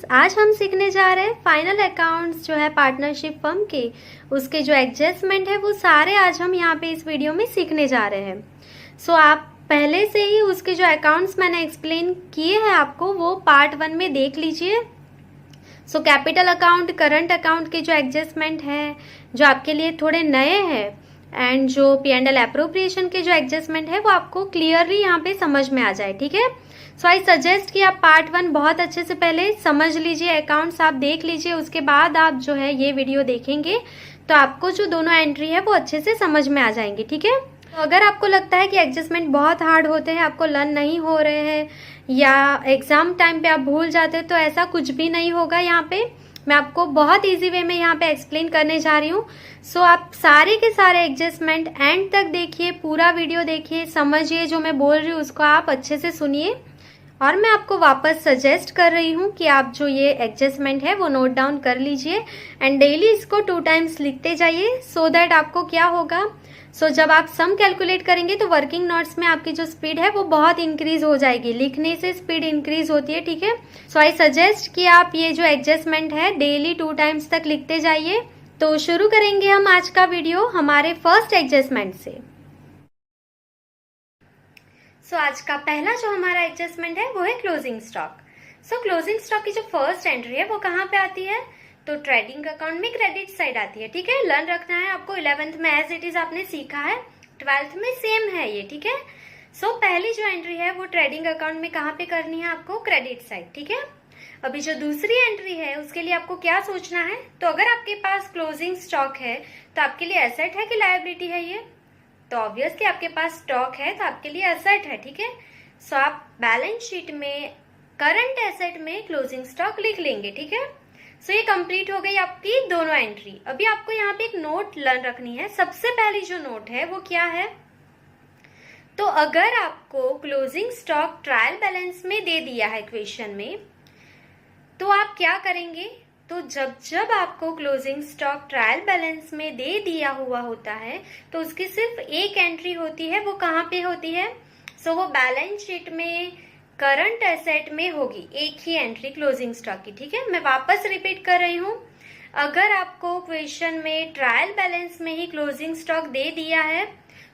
Friends, आज हम सीखने जा रहे हैं फाइनल अकाउंट्स जो है पार्टनरशिप फर्म के, उसके जो एडजस्टमेंट है वो सारे आज हम यहाँ पे इस वीडियो में सीखने जा रहे हैं। सो आप पहले से ही उसके जो अकाउंट्स मैंने एक्सप्लेन किए हैं आपको, वो पार्ट 1 में देख लीजिए। So capital account, current account के जो एडजस्टमेंट है जो आपके लिए थोड़े नए हैं, एंड जो P&L एप्रोप्रिएशन के जो एडजस्टमेंट है वो आपको क्लियरली यहाँ पे समझ में आ जाए, ठीक है। सो आई सजेस्ट कि आप पार्ट 1 बहुत अच्छे से पहले समझ लीजिए, अकाउंट्स आप देख लीजिए, उसके बाद आप जो है ये वीडियो देखेंगे तो आपको जो दोनों एंट्री है वो अच्छे से समझ में आ जाएंगी, ठीक है। तो अगर आपको लगता है कि एडजस्टमेंट बहुत हार्ड होते हैं, आपको लर्न नहीं हो रहे हैं या एग्जाम टाइम पे आप भूल जाते हैं, तो ऐसा कुछ भी नहीं होगा। यहाँ पे मैं आपको बहुत इजी वे में यहाँ पे एक्सप्लेन करने जा रही हूँ। सो आप सारे के सारे एडजस्टमेंट एंड तक देखिए, पूरा वीडियो देखिए, समझिए, जो मैं बोल रही हूँ उसको आप अच्छे से सुनिए। और मैं आपको वापस सजेस्ट कर रही हूँ कि आप जो ये एडजस्टमेंट है वो नोट डाउन कर लीजिए एंड डेली इसको 2 टाइम्स लिखते जाइए, सो दैट आपको क्या होगा, जब आप सम कैलकुलेट करेंगे तो वर्किंग नोट्स में आपकी जो स्पीड है वो बहुत इंक्रीज हो जाएगी। लिखने से स्पीड इंक्रीज होती है, ठीक है। सो आई सजेस्ट कि आप ये जो एडजस्टमेंट है डेली 2 टाइम्स तक लिखते जाइए। तो शुरू करेंगे हम आज का वीडियो हमारे फर्स्ट एडजस्टमेंट से। सो आज का पहला जो हमारा एडजस्टमेंट है वो है क्लोजिंग स्टॉक। क्लोजिंग स्टॉक की जो फर्स्ट एंट्री है वो कहाँ पे आती है, तो ट्रेडिंग अकाउंट में क्रेडिट साइड आती है, ठीक है। लर्न रखना है आपको, 11th में एज इट इज आपने सीखा है, 12th में सेम है ये, ठीक है। पहली जो एंट्री है वो ट्रेडिंग अकाउंट में कहाँ पे करनी है आपको, क्रेडिट साइड, ठीक है। अभी जो दूसरी एंट्री है उसके लिए आपको क्या सोचना है, तो अगर आपके पास क्लोजिंग स्टॉक है तो आपके लिए एसेट है कि लायबिलिटी है ये, तो ऑब्वियसली आपके पास स्टॉक है तो आपके लिए एसेट है, ठीक है। आप बैलेंस शीट में करंट एसेट में क्लोजिंग स्टॉक लिख लेंगे, ठीक है। ये कंप्लीट हो गई आपकी दोनों एंट्री। अभी आपको यहाँ पे एक नोट लर्न रखनी है। सबसे पहली जो नोट है वो क्या है, तो अगर आपको क्लोजिंग स्टॉक ट्रायल बैलेंस में दे दिया है क्वेश्चन में, तो आप क्या करेंगे, तो जब जब आपको क्लोजिंग स्टॉक ट्रायल बैलेंस में दे दिया हुआ होता है तो उसकी सिर्फ एक एंट्री होती है। वो कहाँ पे होती है, वो बैलेंस शीट में करंट एसेट में होगी, एक ही एंट्री क्लोजिंग स्टॉक की, ठीक है। मैं वापस रिपीट कर रही हूँ, अगर आपको क्वेश्चन में ट्रायल बैलेंस में ही क्लोजिंग स्टॉक दे दिया है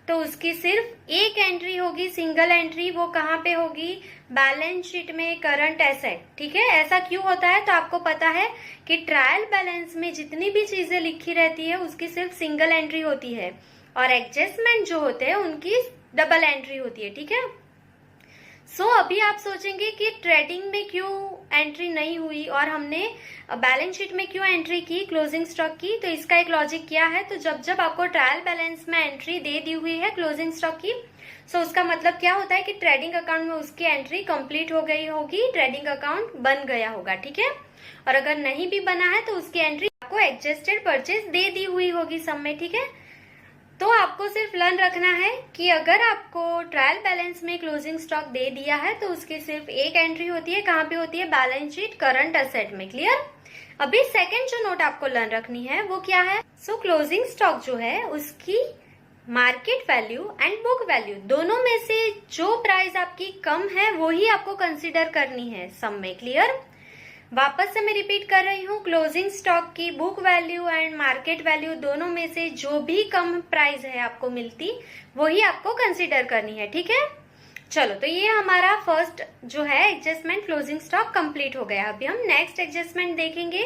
तो उसकी सिर्फ एक एंट्री होगी, सिंगल एंट्री, वो कहाँ पे होगी, बैलेंस शीट में करंट एसेट, ठीक है। ऐसा क्यों होता है, तो आपको पता है कि ट्रायल बैलेंस में जितनी भी चीजें लिखी रहती है उसकी सिर्फ सिंगल एंट्री होती है, और एडजस्टमेंट जो होते हैं उनकी डबल एंट्री होती है, ठीक है। अभी आप सोचेंगे कि ट्रेडिंग में क्यों एंट्री नहीं हुई और हमने बैलेंस शीट में क्यों एंट्री की क्लोजिंग स्टॉक की, तो इसका एक लॉजिक क्या है, तो जब जब आपको ट्रायल बैलेंस में एंट्री दे दी हुई है क्लोजिंग स्टॉक की, उसका मतलब क्या होता है कि ट्रेडिंग अकाउंट में उसकी एंट्री कंप्लीट हो गई होगी, ट्रेडिंग अकाउंट बन गया होगा, ठीक है। और अगर नहीं भी बना है तो उसकी एंट्री आपको एडजस्टेड परचेज दे दी हुई होगी सब में, ठीक है। तो आपको सिर्फ लर्न रखना है कि अगर आपको ट्रायल बैलेंस में क्लोजिंग स्टॉक दे दिया है तो उसकी सिर्फ एक एंट्री होती है, कहाँ पे होती है, बैलेंस शीट करंट एसेट में, क्लियर। अभी सेकंड जो नोट आपको लर्न रखनी है वो क्या है, क्लोजिंग स्टॉक जो है उसकी market value and book value दोनों में से जो प्राइस आपकी कम है वो ही आपको कंसिडर करनी है सम में, क्लियर। वापस से मैं रिपीट कर रही हूँ, क्लोजिंग स्टॉक की book value and market value दोनों में से जो भी कम प्राइस है आपको मिलती, वही आपको कंसीडर करनी है, ठीक है। चलो, तो ये हमारा फर्स्ट जो है एडजस्टमेंट क्लोजिंग स्टॉक कंप्लीट हो गया। अभी हम नेक्स्ट एडजस्टमेंट देखेंगे।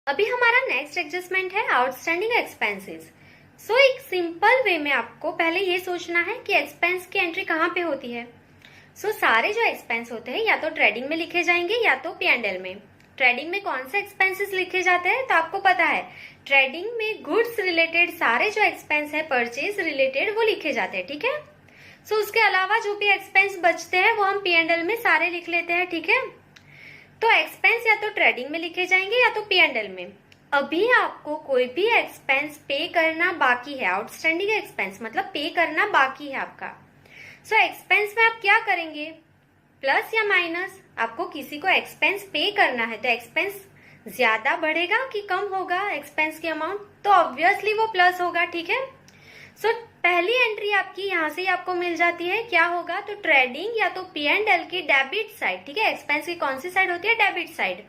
अभी हमारा नेक्स्ट एडजस्टमेंट है आउटस्टैंडिंग एक्सपेंसेस। एक सिंपल वे में आपको पहले ये सोचना है कि एक्सपेंस की एंट्री कहाँ पे होती है। सारे जो एक्सपेंस होते हैं या तो ट्रेडिंग में लिखे जाएंगे या तो P&L में। ट्रेडिंग में कौन से एक्सपेंसेस लिखे जाते हैं, तो आपको पता है ट्रेडिंग में गुड्स रिलेटेड सारे जो एक्सपेंस है परचेज रिलेटेड वो लिखे जाते हैं, ठीक है। उसके अलावा जो भी एक्सपेंस बचते हैं वो हम P&L में सारे लिख लेते हैं, ठीक है। तो एक्सपेंस या तो ट्रेडिंग में लिखे जाएंगे या तो P&L में। अभी आपको कोई भी एक्सपेंस पे करना बाकी है, आउटस्टैंडिंग एक्सपेंस मतलब पे करना बाकी है आपका। एक्सपेंस में आप क्या करेंगे, प्लस या माइनस, आपको किसी को एक्सपेंस पे करना है तो एक्सपेंस ज्यादा बढ़ेगा कि कम होगा एक्सपेंस की अमाउंट, तो ऑब्वियसली वो प्लस होगा, ठीक है। सो पहली एंट्री आपकी यहाँ से ही आपको मिल जाती है। क्या होगा, तो ट्रेडिंग या तो P&L की डेबिट साइड, ठीक है, एक्सपेंस की कौन सी साइड होती है, डेबिट साइड।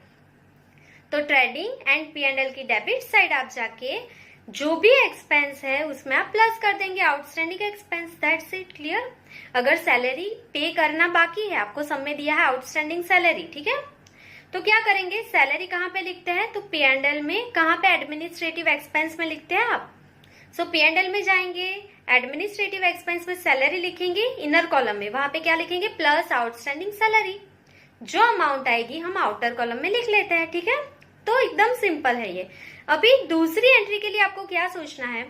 तो ट्रेडिंग एंड P&L की डेबिट साइड आप जाके जो भी एक्सपेंस है उसमें आप प्लस कर देंगे outstanding expense. That's it, clear. अगर सैलरी पे करना बाकी है, आपको सब में दिया है आउटस्टैंडिंग सैलरी, ठीक है, तो क्या करेंगे, सैलरी कहाँ पे लिखते हैं, तो P&L में, कहाँ पे, एडमिनिस्ट्रेटिव एक्सपेंस में लिखते हैं आप। सो P&L में जाएंगे, एडमिनिस्ट्रेटिव एक्सपेंस में सैलरी लिखेंगे, इनर कॉलम में वहां पे क्या लिखेंगे, प्लस आउटस्टैंडिंग सैलरी। जो अमाउंट आएगी हम आउटर कॉलम में लिख लेते हैं, ठीक है। तो एकदम सिंपल है ये। अभी दूसरी एंट्री के लिए आपको क्या सोचना है,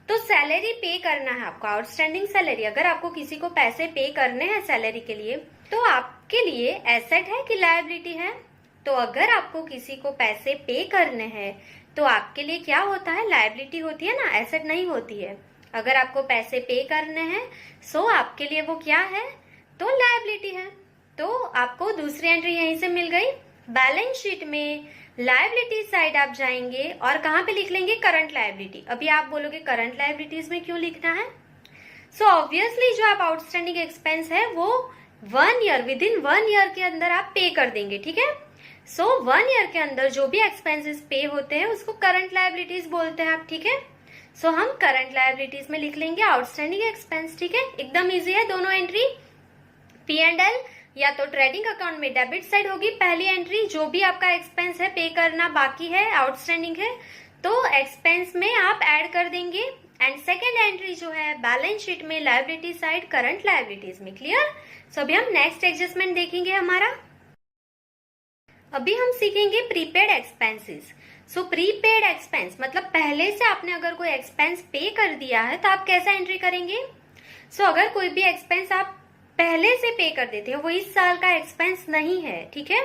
तो सैलरी पे करना है आपको, आउटस्टैंडिंग सैलरी। अगर आपको किसी को पैसे पे करने हैं सैलरी के लिए, तो आपके लिए एसेट है कि लायबिलिटी है, तो अगर आपको किसी को पैसे पे करने हैं तो आपके लिए क्या होता है, लायबिलिटी होती है ना, एसेट नहीं होती है। अगर आपको पैसे पे करने हैं सो आपके लिए वो क्या है, तो लायबिलिटी है। तो आपको दूसरी एंट्री यहीं से मिल गई। बैलेंस शीट में लायबिलिटी साइड आप जाएंगे और कहाँ पे लिख लेंगे, करंट लायबिलिटी। अभी आप बोलोगे करंट लायबिलिटीज में क्यों लिखना है, सो ऑब्वियसली जो आप आउटस्टैंडिंग एक्सपेंस है वो 1 ईयर, विद इन 1 ईयर के अंदर आप पे कर देंगे, ठीक है। सो 1 ईयर के अंदर जो भी एक्सपेंसेस पे होते हैं उसको करंट लायबिलिटीज बोलते हैं आप, ठीक है। सो हम करंट लायबिलिटीज में लिख लेंगे आउटस्टैंडिंग एक्सपेंस, ठीक है, एकदम इजी है दोनों एंट्री। P&L या तो ट्रेडिंग अकाउंट में डेबिट साइड होगी पहली एंट्री, जो भी आपका एक्सपेंस है पे करना बाकी है, आउटस्टैंडिंग है, तो एक्सपेंस में आप ऐड कर देंगे। एंड सेकेंड एंट्री जो है बैलेंस शीट में लायबिलिटी साइड करंट लायबिलिटीज में, क्लियर। सो अभी हम नेक्स्ट एडजस्टमेंट देखेंगे हमारा। अभी हम सीखेंगे prepaid expenses. So prepaid expense मतलब पहले से आपने अगर कोई एक्सपेंस पे कर दिया है तो आप कैसा एंट्री करेंगे। सो अगर कोई भी एक्सपेंस आप पहले से पे कर देते हो, वो इस साल का एक्सपेंस नहीं है, ठीक है,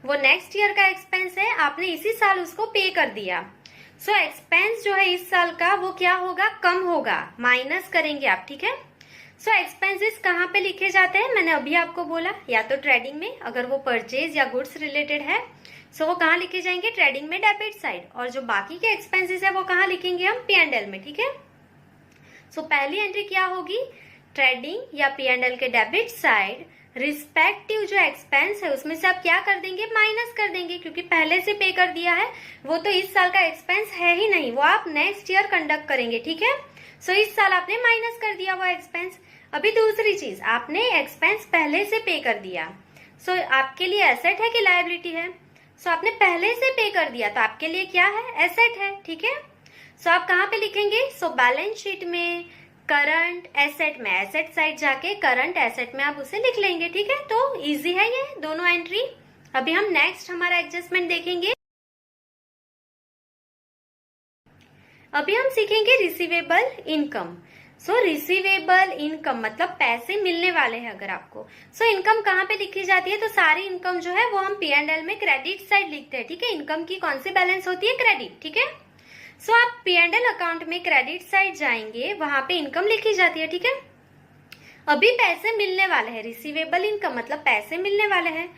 वो नेक्स्ट ईयर का एक्सपेंस है, आपने इसी साल उसको पे कर दिया। सो एक्सपेंस जो है इस साल का वो क्या होगा, कम होगा, माइनस करेंगे आप, ठीक है। सो एक्सपेंसेस कहाँ पे लिखे जाते हैं, मैंने अभी आपको बोला, या तो ट्रेडिंग में, अगर वो परचेज या गुड्स रिलेटेड है सो वो कहाँ लिखे जाएंगे, ट्रेडिंग में डेबिट साइड, और जो बाकी के एक्सपेंसेस है वो कहाँ लिखेंगे हम, P&L में, ठीक है। सो पहली एंट्री क्या होगी, ट्रेडिंग या P&L के डेबिट साइड रिस्पेक्टिव जो एक्सपेंस है उसमें से आप क्या कर देंगे, माइनस कर देंगे, क्योंकि पहले से पे कर दिया है, वो तो इस साल का एक्सपेंस है ही नहीं, वो आप नेक्स्ट ईयर कंडक्ट करेंगे, ठीक है। सो इस साल आपने माइनस कर दिया वो एक्सपेंस। अभी दूसरी चीज, आपने एक्सपेंस पहले से पे कर दिया, सो आपके लिए एसेट है कि लायबिलिटी है, सो आपने पहले से पे कर दिया तो आपके लिए क्या है, एसेट है, ठीक है। सो आप कहाँ पे लिखेंगे, सो बैलेंस शीट में करंट एसेट में, एसेट साइड जाके करंट एसेट में आप उसे लिख लेंगे, ठीक है। तो इजी है ये दोनों एंट्री। अभी हम नेक्स्ट हमारा एडजस्टमेंट देखेंगे। अभी हम सीखेंगे रिसीवेबल इनकम। सो रिसीवेबल इनकम मतलब पैसे मिलने वाले हैं अगर आपको। सो इनकम कहाँ पे लिखी जाती है, तो सारी इनकम जो है वो हम P&L में क्रेडिट साइड लिखते हैं, ठीक है। इनकम की कौन सी बैलेंस होती है, क्रेडिट, ठीक है। सो आप P&L अकाउंट में क्रेडिट साइड जाएंगे, वहां पे इनकम लिखी जाती है, ठीक है। अभी पैसे मिलने वाले हैं, रिसीवेबल इनकम मतलब पैसे मिलने वाले हैं।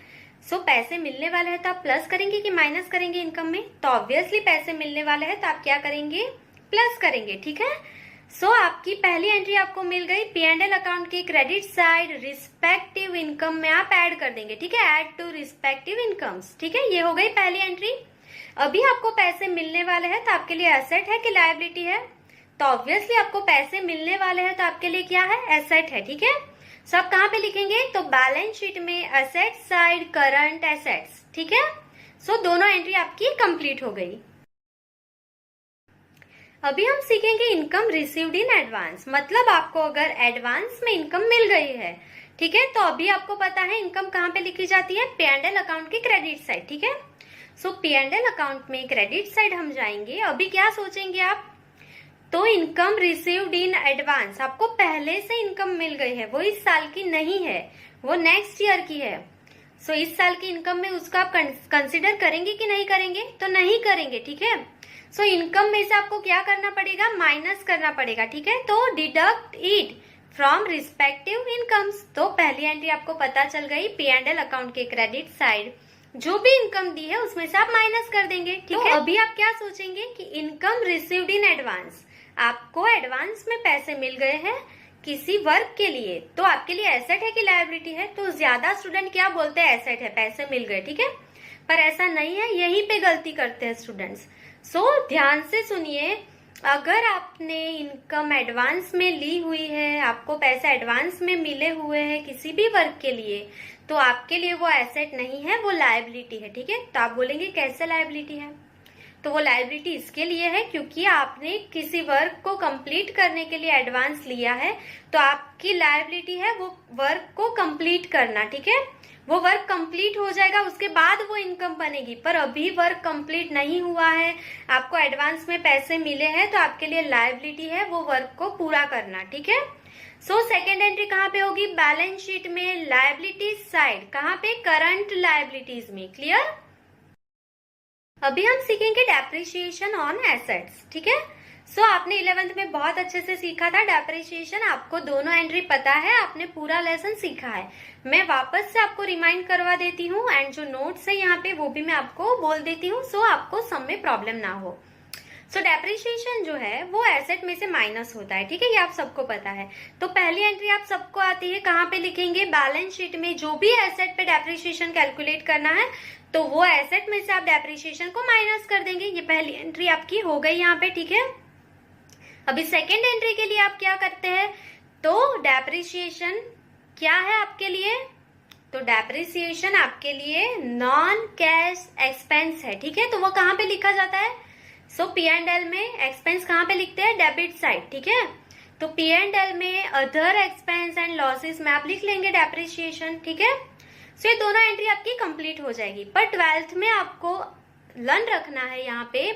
सो पैसे मिलने वाले हैं तो आप प्लस करेंगे कि माइनस करेंगे इनकम में, तो ऑब्वियसली पैसे मिलने वाले हैं तो आप क्या करेंगे, प्लस करेंगे, ठीक है। सो आपकी पहली एंट्री आपको मिल गई, P&L अकाउंट की क्रेडिट साइड रिस्पेक्टिव इनकम में आप ऐड कर देंगे, ठीक है, ऐड टू रिस्पेक्टिव इनकम्स, ठीक है, ये हो गई पहली एंट्री। अभी आपको पैसे मिलने वाले हैं तो आपके लिए एसेट है कि लायबिलिटी है, तो ऑब्वियसली आपको पैसे मिलने वाले हैं तो आपके लिए क्या है, एसेट है, ठीक है। सो आप कहाँ पे लिखेंगे, तो बैलेंस शीट में एसेट साइड करंट एसेट्स, ठीक है। सो दोनों एंट्री आपकी कंप्लीट हो गई। अभी हम सीखेंगे इनकम रिसीव्ड इन एडवांस, मतलब आपको अगर एडवांस में इनकम मिल गई है, ठीक है, तो अभी आपको पता है इनकम कहाँ पे लिखी जाती है, P&L अकाउंट की क्रेडिट साइड, ठीक है। सो P&L अकाउंट में क्रेडिट साइड हम जाएंगे। अभी क्या सोचेंगे आप, तो इनकम रिसीव्ड इन एडवांस, आपको पहले से इनकम मिल गई है, वो इस साल की नहीं है, वो नेक्स्ट ईयर की है। सो इस साल की इनकम में उसको आप कंसिडर करेंगे कि नहीं करेंगे, तो नहीं करेंगे, ठीक है। सो इनकम में से आपको क्या करना पड़ेगा, माइनस करना पड़ेगा, ठीक है, तो deduct it from respective incomes. तो पहली एंट्री आपको पता चल गई, P&L अकाउंट के क्रेडिट साइड जो भी इनकम दी है उसमें से आप माइनस कर देंगे, ठीक है। अभी आप क्या सोचेंगे कि इनकम रिसीव्ड इन एडवांस, आपको एडवांस में पैसे मिल गए हैं किसी वर्क के लिए, तो आपके लिए एसेट है कि लायबिलिटी है? तो ज्यादा स्टूडेंट क्या बोलते हैं, एसेट है, पैसे मिल गए, ठीक है। पर ऐसा नहीं है, यहीं पे गलती करते हैं स्टूडेंट्स। सो ध्यान से सुनिए, अगर आपने इनकम एडवांस में ली हुई है, आपको पैसे एडवांस में मिले हुए हैं किसी भी वर्क के लिए, तो आपके लिए वो एसेट नहीं है, वो लायबिलिटी है, ठीक है। तो आप बोलेंगे कैसे लायबिलिटी है? तो वो लायबिलिटी इसके लिए है क्योंकि आपने किसी वर्क को कंप्लीट करने के लिए एडवांस लिया है, तो आपकी लायबिलिटी है वो वर्क को कंप्लीट करना, ठीक है। वो वर्क कंप्लीट हो जाएगा, उसके बाद वो इनकम बनेगी, पर अभी वर्क कंप्लीट नहीं हुआ है, आपको एडवांस में पैसे मिले हैं, तो आपके लिए लायबिलिटी है वो वर्क को पूरा करना, ठीक है। सो सेकेंड एंट्री कहाँ पे होगी? बैलेंस शीट में लायबिलिटीज साइड, कहाँ पे? करंट लायबिलिटीज में। क्लियर? अभी हम सीखेंगे डेप्रिसिएशन ऑन एसेट्स, ठीक है। सो आपने 11th में बहुत अच्छे से सीखा था डेप्रिसिएशन, आपको दोनों एंट्री पता है, आपने पूरा लेसन सीखा है। मैं वापस से आपको रिमाइंड करवा देती हूँ, एंड जो नोट्स है यहाँ पे वो भी मैं आपको बोल देती हूँ, सो आपको सम में प्रॉब्लम ना हो। सो डेप्रिसिएशन जो है वो एसेट में से माइनस होता है, ठीक है, ये आप सबको पता है। तो पहली एंट्री आप सबको आती है, कहाँ पे लिखेंगे? बैलेंस शीट में जो भी एसेट पे डेप्रिसिएशन कैलकुलेट करना है, तो वो एसेट में से आप डेप्रिसिएशन को माइनस कर देंगे। ये पहली एंट्री आपकी हो गई यहाँ पे, ठीक है। अभी सेकेंड एंट्री के लिए आप क्या करते हैं? तो डेप्रिसिएशन क्या है आपके लिए? तो डेप्रिसिएशन आपके लिए नॉन कैश एक्सपेंस है, ठीक है। तो वो कहाँ पे लिखा जाता है? सो P&L में एक्सपेंस कहाँ पे लिखते हैं? डेबिट साइड, ठीक है। तो P&L में अदर एक्सपेंस एंड लॉसेस में आप लिख लेंगे डेप्रिसिएशन, ठीक है। सो ये दोनों एंट्री आपकी कंप्लीट हो जाएगी। पर 12th में आपको लर्न रखना है यहाँ पे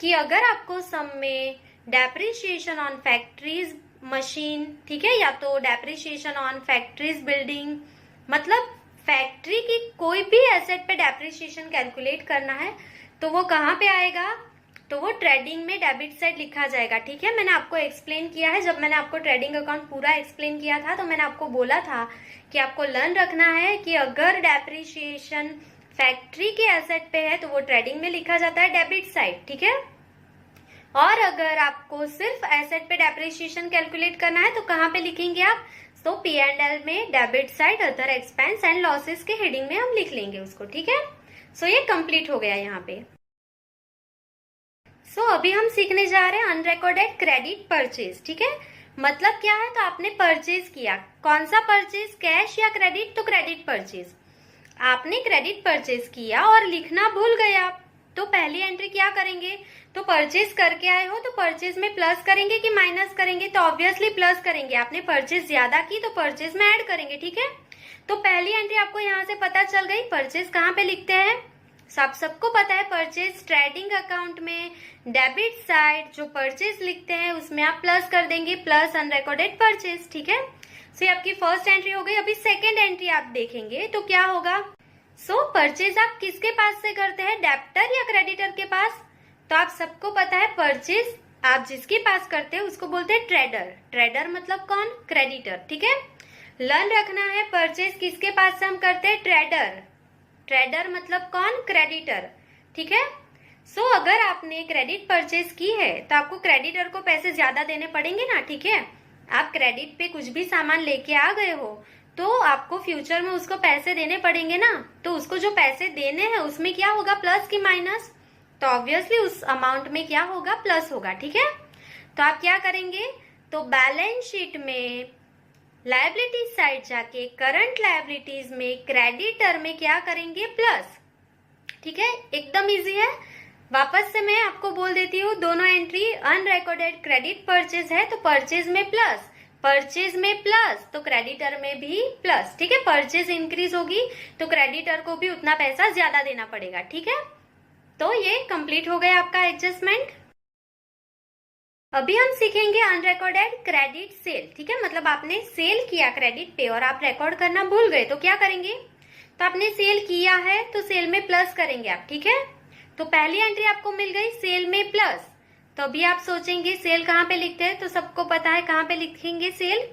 कि अगर आपको सम में डेप्रिसिएशन ऑन फैक्ट्रीज मशीन, ठीक है, या तो डेप्रिसिएशन ऑन फैक्ट्रीज बिल्डिंग, मतलब फैक्ट्री की कोई भी एसेट पे डेप्रिसिएशन कैलकुलेट करना है, तो वो कहाँ पे आएगा? तो वो ट्रेडिंग में डेबिट साइड लिखा जाएगा, ठीक है। मैंने आपको एक्सप्लेन किया है, जब मैंने आपको ट्रेडिंग अकाउंट पूरा एक्सप्लेन किया था, तो मैंने आपको बोला था कि आपको लर्न रखना है कि अगर डेप्रिसिएशन फैक्ट्री के एसेट पे है तो वो ट्रेडिंग में लिखा जाता है डेबिट साइड, ठीक है। और अगर आपको सिर्फ एसेट पे डेप्रिसिएशन कैलकुलेट करना है तो कहाँ पे लिखेंगे आप? तो P&L में debit side other expense and losses के हेडिंग में हम लिख लेंगे उसको, ठीक है। सो ये कंप्लीट हो गया यहाँ पे। सो अभी हम सीखने जा रहे हैं अनरिकॉर्डेड क्रेडिट परचेज, ठीक है। मतलब क्या है? तो आपने परचेज किया, कौन सा परचेज? कैश या क्रेडिट? तो क्रेडिट परचेज। आपने क्रेडिट परचेज किया और लिखना भूल गए आप, तो पहली एंट्री क्या करेंगे? तो परचेज करके आए हो तो परचेज में प्लस करेंगे कि माइनस करेंगे? तो ऑब्वियसली प्लस करेंगे, आपने परचेज ज्यादा की तो परचेज में ऐड करेंगे, ठीक है। तो पहली एंट्री आपको यहाँ से पता चल गई। परचेज कहाँ पे लिखते हैं? सबको पता है, परचेज ट्रेडिंग अकाउंट में डेबिट साइड जो परचेज लिखते हैं उसमें आप प्लस कर देंगे, प्लस अनरिकॉर्डेड परचेज, ठीक है। सो ये आपकी फर्स्ट एंट्री हो गई। अभी सेकेंड एंट्री आप देखेंगे तो क्या होगा? सो परचेज आप किसके पास से करते हैं? डेब्टर या क्रेडिटर के पास? तो आप सबको पता है परचेज आप जिसके पास करते हैं उसको बोलते हैं ट्रेडर। ट्रेडर मतलब कौन? क्रेडिटर, ठीक है। लर्न रखना है परचेज किसके पास से हम करते हैं? ट्रेडर। ट्रेडर मतलब कौन? क्रेडिटर, ठीक है। सो अगर आपने क्रेडिट परचेज की है तो आपको क्रेडिटर को पैसे ज्यादा देने पड़ेंगे ना, ठीक है। आप क्रेडिट पे कुछ भी सामान लेके आ गए हो तो आपको फ्यूचर में उसको पैसे देने पड़ेंगे ना, तो उसको जो पैसे देने हैं उसमें क्या होगा? प्लस की माइनस? तो ऑब्वियसली उस अमाउंट में क्या होगा? प्लस होगा, ठीक है। तो आप क्या करेंगे? तो बैलेंस शीट में लायबिलिटी साइड जाके करंट लायबिलिटीज में क्रेडिटर में क्या करेंगे? प्लस, ठीक है। एकदम इजी है। वापस से मैं आपको बोल देती हूँ, दोनों एंट्री अनरिकॉर्डेड क्रेडिट परचेज है तो परचेज में प्लस, परचेज में प्लस तो क्रेडिटर में भी प्लस, ठीक है। परचेज इंक्रीज होगी तो क्रेडिटर को भी उतना पैसा ज्यादा देना पड़ेगा, ठीक है। तो ये कंप्लीट हो गया आपका एडजस्टमेंट। अभी हम सीखेंगे अनरिकॉर्डेड क्रेडिट सेल, ठीक है। मतलब आपने सेल किया क्रेडिट पे और आप रिकॉर्ड करना भूल गए तो क्या करेंगे? तो आपने सेल किया है तो सेल में प्लस करेंगे आप, ठीक है। तो पहली एंट्री आपको मिल गई सेल में प्लस। तो अभी आप सोचेंगे सेल कहाँ पे लिखते हैं? तो सबको पता है कहाँ पे लिखेंगे सेल।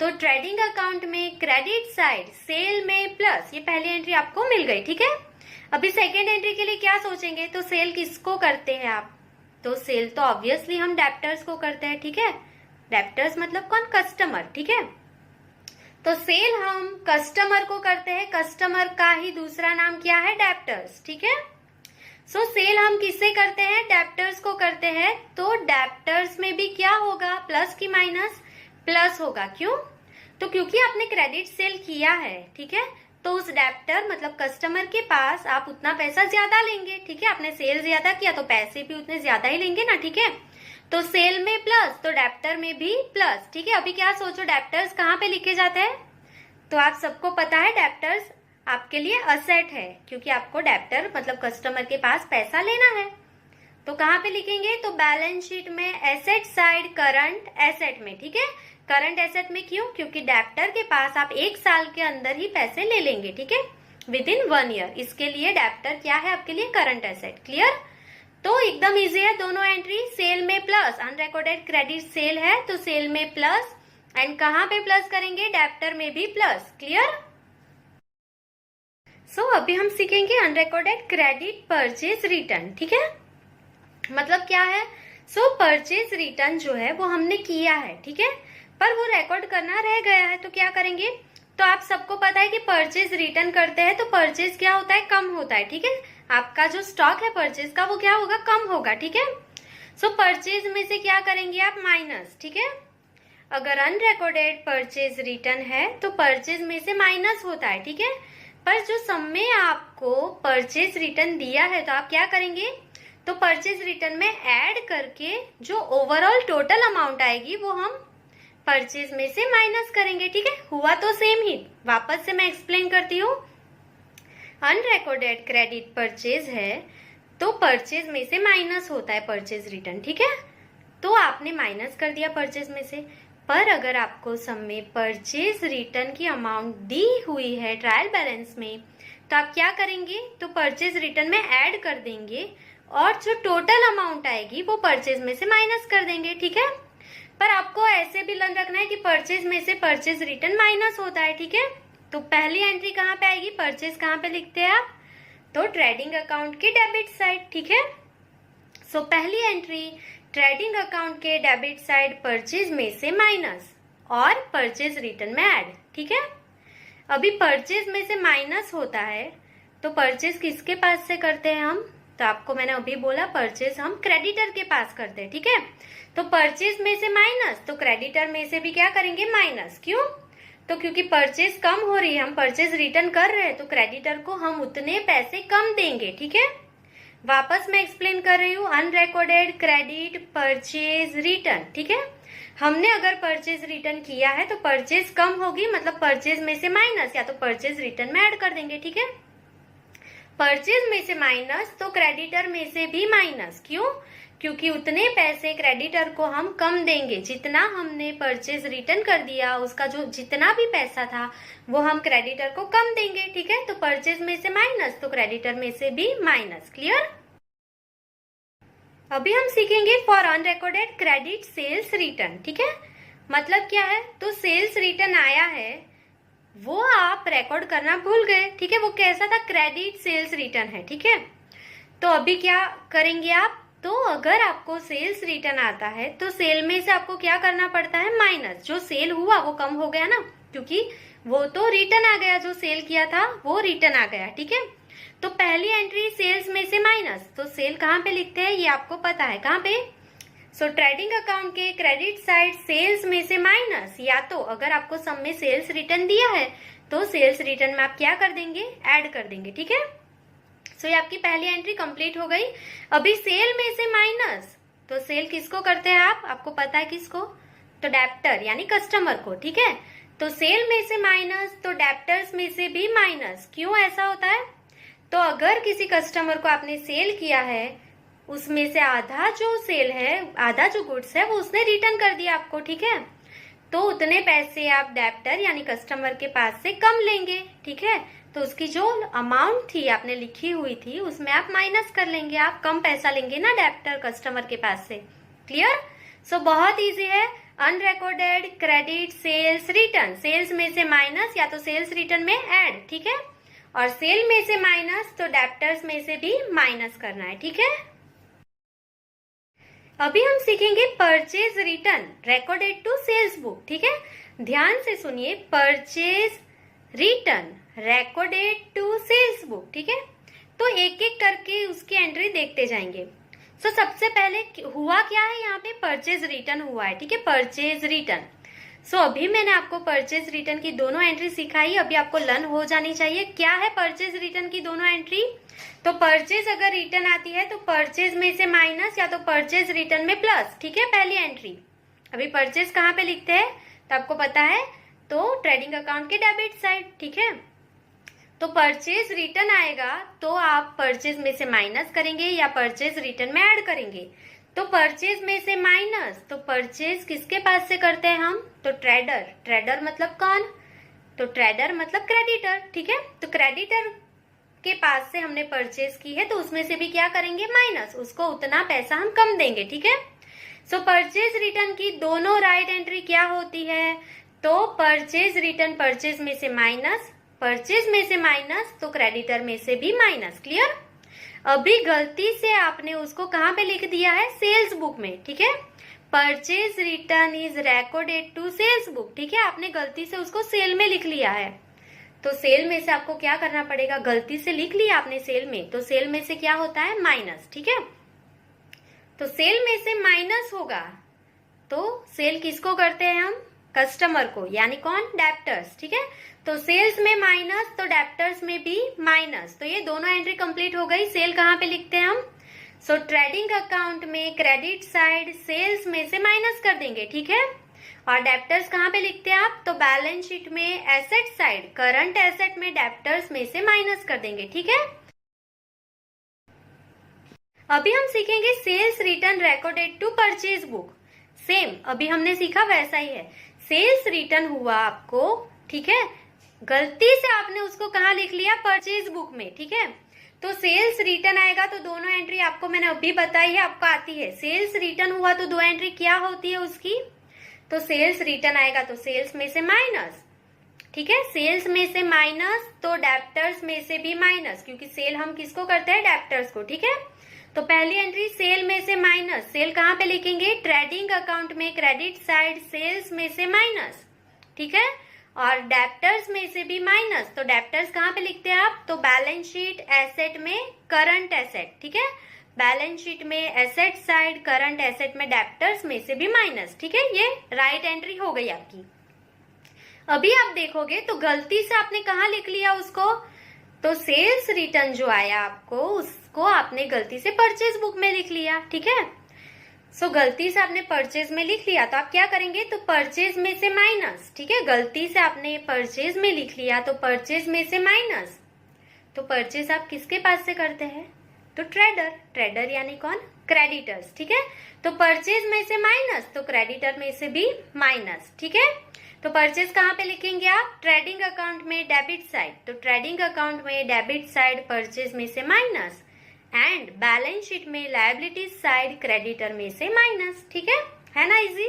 तो ट्रेडिंग अकाउंट में क्रेडिट साइड सेल में प्लस, ये पहली एंट्री आपको मिल गई, ठीक है। अभी सेकेंड एंट्री के लिए क्या सोचेंगे? तो सेल किसको करते हैं आप? तो सेल तो ऑब्वियसली हम डेप्टर्स को करते हैं, ठीक है। डेप्टर्स मतलब कौन? कस्टमर, ठीक है। तो सेल हम कस्टमर को करते हैं, कस्टमर का ही दूसरा नाम क्या है? डेप्टर्स, ठीक है। सो सेल हम किससे करते हैं? डेप्टर्स को करते हैं। तो डेप्टर्स में भी क्या होगा? प्लस की माइनस? प्लस होगा। क्यों? तो क्योंकि आपने क्रेडिट सेल किया है, ठीक है। तो उस डेप्टर मतलब कस्टमर के पास आप उतना पैसा ज्यादा लेंगे, ठीक है। आपने सेल ज्यादा किया तो पैसे भी उतने ज्यादा ही लेंगे ना, ठीक है। तो सेल में प्लस तो डेप्टर में भी प्लस, ठीक है। अभी क्या सोचो, डेप्टर्स कहाँ पे लिखे जाते हैं? तो आप सबको पता है डेप्टर्स आपके लिए असेट है, क्योंकि आपको डेप्टर मतलब कस्टमर के पास पैसा लेना है। तो कहाँ पे लिखेंगे? तो बैलेंस शीट में एसेट साइड करंट एसेट में, ठीक है। करंट एसेट में क्यों? क्योंकि डेप्टर के पास आप 1 साल के अंदर ही पैसे ले लेंगे, ठीक है, विद इन 1 ईयर। इसके लिए डेप्टर क्या है आपके लिए? Current asset. क्लियर? तो एकदम इजी है दोनों एंट्री। सेल में प्लस, अनरिकॉर्डेड क्रेडिट सेल है तो सेल में प्लस, एंड कहाँ पे प्लस करेंगे? डेप्टर में भी प्लस। क्लियर? सो अभी हम सीखेंगे अनरिकॉर्डेड क्रेडिट परचेज रिटर्न, ठीक है। मतलब क्या है? सो परचेज रिटर्न जो है वो हमने किया है, ठीक है, पर वो रिकॉर्ड करना रह गया है, तो क्या करेंगे? तो आप सबको पता है कि परचेज रिटर्न करते हैं तो परचेज क्या होता है? कम होता है, ठीक है। आपका जो स्टॉक है परचेज का वो क्या होगा? कम होगा, ठीक है। सो परचेज में से क्या करेंगे आप? माइनस, ठीक है। अगर अनरिकॉर्डेड परचेज रिटर्न है तो परचेज में से माइनस होता है, ठीक है। पर जो सम में आपको परचेज रिटर्न दिया है तो आप क्या करेंगे? तो परचेज रिटर्न में ऐड करके जो ओवरऑल टोटल अमाउंट आएगी वो हम परचेज में से माइनस करेंगे, ठीक है। हुआ तो सेम ही। वापस से मैं एक्सप्लेन करती हूँ। अनरिकॉर्डेड क्रेडिट परचेज है तो परचेज में से माइनस होता है परचेज रिटर्न, ठीक है। तो आपने माइनस कर दिया परचेज में से। पर अगर आपको सम में परचेज रिटर्न की अमाउंट दी हुई है ट्रायल बैलेंस में तो आप क्या करेंगे? तो परचेज रिटर्न में ऐड कर देंगे और जो टोटल अमाउंट आएगी वो परचेज में से माइनस कर देंगे, ठीक है। पर आपको ऐसे भी लर्न रखना है कि परचेज में से परचेज रिटर्न माइनस होता है, ठीक है। तो पहली एंट्री कहाँ पे आएगी? परचेज कहाँ पे लिखते हैं आप? तो ट्रेडिंग अकाउंट की डेबिट साइड, ठीक है। सो पहली एंट्री ट्रेडिंग अकाउंट के डेबिट साइड परचेज में से माइनस और परचेज रिटर्न में ऐड, ठीक है। अभी परचेज में से माइनस होता है तो परचेज किसके पास से करते हैं हम? तो आपको मैंने अभी बोला परचेज हम क्रेडिटर के पास करते हैं, ठीक है। तो परचेज में से माइनस तो क्रेडिटर में से भी क्या करेंगे? माइनस। क्यों? तो क्योंकि परचेज कम हो रही है, हम परचेज रिटर्न कर रहे हैं तो क्रेडिटर को हम उतने पैसे कम देंगे, ठीक है। वापस मैं एक्सप्लेन कर रही हूँ। अनरिकॉर्डेड क्रेडिट परचेज रिटर्न, ठीक है। हमने अगर परचेज रिटर्न किया है तो परचेज कम होगी, मतलब परचेज में से माइनस या तो परचेज रिटर्न में ऐड कर देंगे, ठीक है। परचेज में से माइनस तो क्रेडिटर में से भी माइनस। क्यों? क्योंकि उतने पैसे क्रेडिटर को हम कम देंगे, जितना हमने परचेज रिटर्न कर दिया उसका जो जितना भी पैसा था वो हम क्रेडिटर को कम देंगे, ठीक है। तो परचेज में से माइनस तो क्रेडिटर में से भी माइनस। क्लियर? अभी हम सीखेंगे for unrecorded credit sales return, ठीक है। मतलब क्या है? तो सेल्स रिटर्न आया है वो आप रिकॉर्ड करना भूल गए, ठीक है। वो कैसा था? क्रेडिट सेल्स रिटर्न है, ठीक है। तो अभी क्या करेंगे आप? तो अगर आपको सेल्स रिटर्न आता है तो सेल में से आपको क्या करना पड़ता है? माइनस। जो सेल हुआ वो कम हो गया ना, क्योंकि वो तो रिटर्न आ गया, जो सेल किया था वो रिटर्न आ गया, ठीक है। तो पहली एंट्री सेल्स में से माइनस, तो सेल कहाँ पे लिखते हैं ये आपको पता है, कहाँ पे? सो ट्रेडिंग अकाउंट के क्रेडिट साइड सेल्स में से माइनस, या तो अगर आपको सम में सेल्स रिटर्न दिया है तो सेल्स रिटर्न में आप क्या कर देंगे? ऐड कर देंगे, ठीक है। सो ये आपकी पहली एंट्री कंप्लीट हो गई। अभी सेल में से माइनस, तो सेल किसको करते हैं आप? आपको पता है किसको? तो डेप्टर यानी कस्टमर को, ठीक है। तो सेल में से माइनस तो डेप्टर्स में से भी माइनस। क्यों ऐसा होता है? तो अगर किसी कस्टमर को आपने सेल किया है उसमें से आधा जो सेल है, आधा जो गुड्स है वो उसने रिटर्न कर दिया आपको, ठीक है। तो उतने पैसे आप डेप्टर यानी कस्टमर के पास से कम लेंगे, ठीक है। तो उसकी जो अमाउंट थी आपने लिखी हुई थी उसमें आप माइनस कर लेंगे, आप कम पैसा लेंगे ना डेप्टर कस्टमर के पास से। क्लियर? सो बहुत इजी है। Unrecorded credit sales return, sales में से माइनस या तो सेल्स रिटर्न में ऐड, ठीक है। और सेल में से माइनस तो डेप्टर्स में से भी माइनस करना है, ठीक है। अभी हम सीखेंगे purchase return recorded to sales book. ठीक है, ध्यान से सुनिए, purchase return recorded to sales book. ठीक है, तो एक एक करके उसकी एंट्री देखते जाएंगे। सो सबसे पहले हुआ क्या है, यहाँ पे परचेज रिटर्न हुआ है। ठीक है, परचेज रिटर्न। सो अभी मैंने आपको परचेज रिटर्न की दोनों एंट्री सिखाई, अभी आपको लर्न हो जानी चाहिए क्या है परचेज रिटर्न की दोनों एंट्री। तो परचेज अगर रिटर्न आती है तो परचेज में से माइनस या तो परचेज रिटर्न में प्लस। ठीक है, पहली एंट्री। अभी परचेज कहाँ पे लिखते हैं तो आपको पता है, तो ट्रेडिंग अकाउंट के डेबिट साइड। ठीक है, तो परचेज रिटर्न आएगा तो आप परचेज में से माइनस करेंगे या परचेज रिटर्न में ऐड करेंगे। तो परचेज में से माइनस, तो परचेज किसके पास से करते हैं हम, तो ट्रेडर। ट्रेडर मतलब कौन, तो ट्रेडर मतलब क्रेडिटर। ठीक है, तो क्रेडिटर के पास से हमने परचेज की है तो उसमें से भी क्या करेंगे, माइनस, उसको उतना पैसा हम कम देंगे। ठीक है, सो परचेज रिटर्न की दोनों राइट एंट्री क्या होती है, तो परचेज रिटर्न परचेज में से माइनस, परचेज में से माइनस तो क्रेडिटर में से भी माइनस। क्लियर। अभी गलती से आपने उसको कहाँ पे लिख दिया है, सेल्स बुक में। ठीक है, purchase return is recorded to sales book. ठीक है, आपने गलती से उसको सेल में लिख लिया है, तो सेल में से आपको क्या करना पड़ेगा, गलती से लिख लिया आपने सेल में, तो सेल में से क्या होता है, माइनस। ठीक है, तो सेल में से माइनस होगा तो सेल किसको करते हैं हम, कस्टमर को, यानी कौन, डेप्टर्स। ठीक है, तो सेल्स में माइनस तो डेप्टर्स में भी माइनस, तो ये दोनों एंट्री कंप्लीट हो गई। सेल कहाँ पे लिखते हैं हम, सो ट्रेडिंग अकाउंट में क्रेडिट साइड सेल्स में से माइनस कर देंगे। ठीक है, और डेप्टर्स कहाँ पे लिखते हैं आप, तो बैलेंस शीट में एसेट साइड करंट एसेट में डेप्टर्स में से माइनस कर देंगे। ठीक है, अभी हम सीखेंगे sales return recorded to purchase book. Same अभी हमने सीखा वैसा ही है, सेल्स रिटर्न हुआ आपको। ठीक है, गलती से आपने उसको कहाँ लिख लिया, परचेज बुक में। ठीक है, तो सेल्स रिटर्न आएगा तो दोनों एंट्री आपको मैंने अभी बताई है, आपको आती है। सेल्स रिटर्न हुआ तो दो एंट्री क्या होती है उसकी, तो सेल्स रिटर्न आएगा तो सेल्स में से माइनस। ठीक है, सेल्स में से माइनस तो डेप्टर्स में से भी माइनस, क्योंकि सेल हम किसको करते हैं, डेप्टर्स को। ठीक है, तो पहली एंट्री सेल में से माइनस, सेल कहाँ पे लिखेंगे, ट्रेडिंग अकाउंट में क्रेडिट साइड सेल्स में से माइनस। ठीक है, और डेप्टर्स में से भी माइनस, तो डेप्टर्स कहाँ पे लिखते हैं आप, तो बैलेंस शीट एसेट में करंट एसेट। ठीक है, बैलेंस शीट में एसेट साइड करंट एसेट में डेप्टर्स में से भी माइनस। ठीक है, ये राइट एंट्री हो गई आपकी। अभी आप देखोगे तो गलती से आपने कहाँ लिख लिया उसको, तो सेल्स रिटर्न जो आया आपको उसको आपने गलती से परचेज बुक में लिख लिया। ठीक है, सो गलती से आपने परचेज में लिख लिया तो आप क्या करेंगे, तो परचेज में से माइनस। ठीक है, गलती से आपने परचेज में लिख लिया तो परचेज में से माइनस, तो परचेज आप किसके पास से करते हैं, तो ट्रेडर। ट्रेडर यानी कौन, क्रेडिटर्स। ठीक है, तो परचेज में से माइनस तो क्रेडिटर में से भी माइनस। ठीक है, तो परचेज कहाँ पे लिखेंगे आप, ट्रेडिंग अकाउंट में डेबिट साइड, तो ट्रेडिंग अकाउंट में डेबिट साइड परचेज में से माइनस एंड बैलेंस शीट में लायबिलिटीज साइड क्रेडिटर में से माइनस। ठीक है ना, इजी।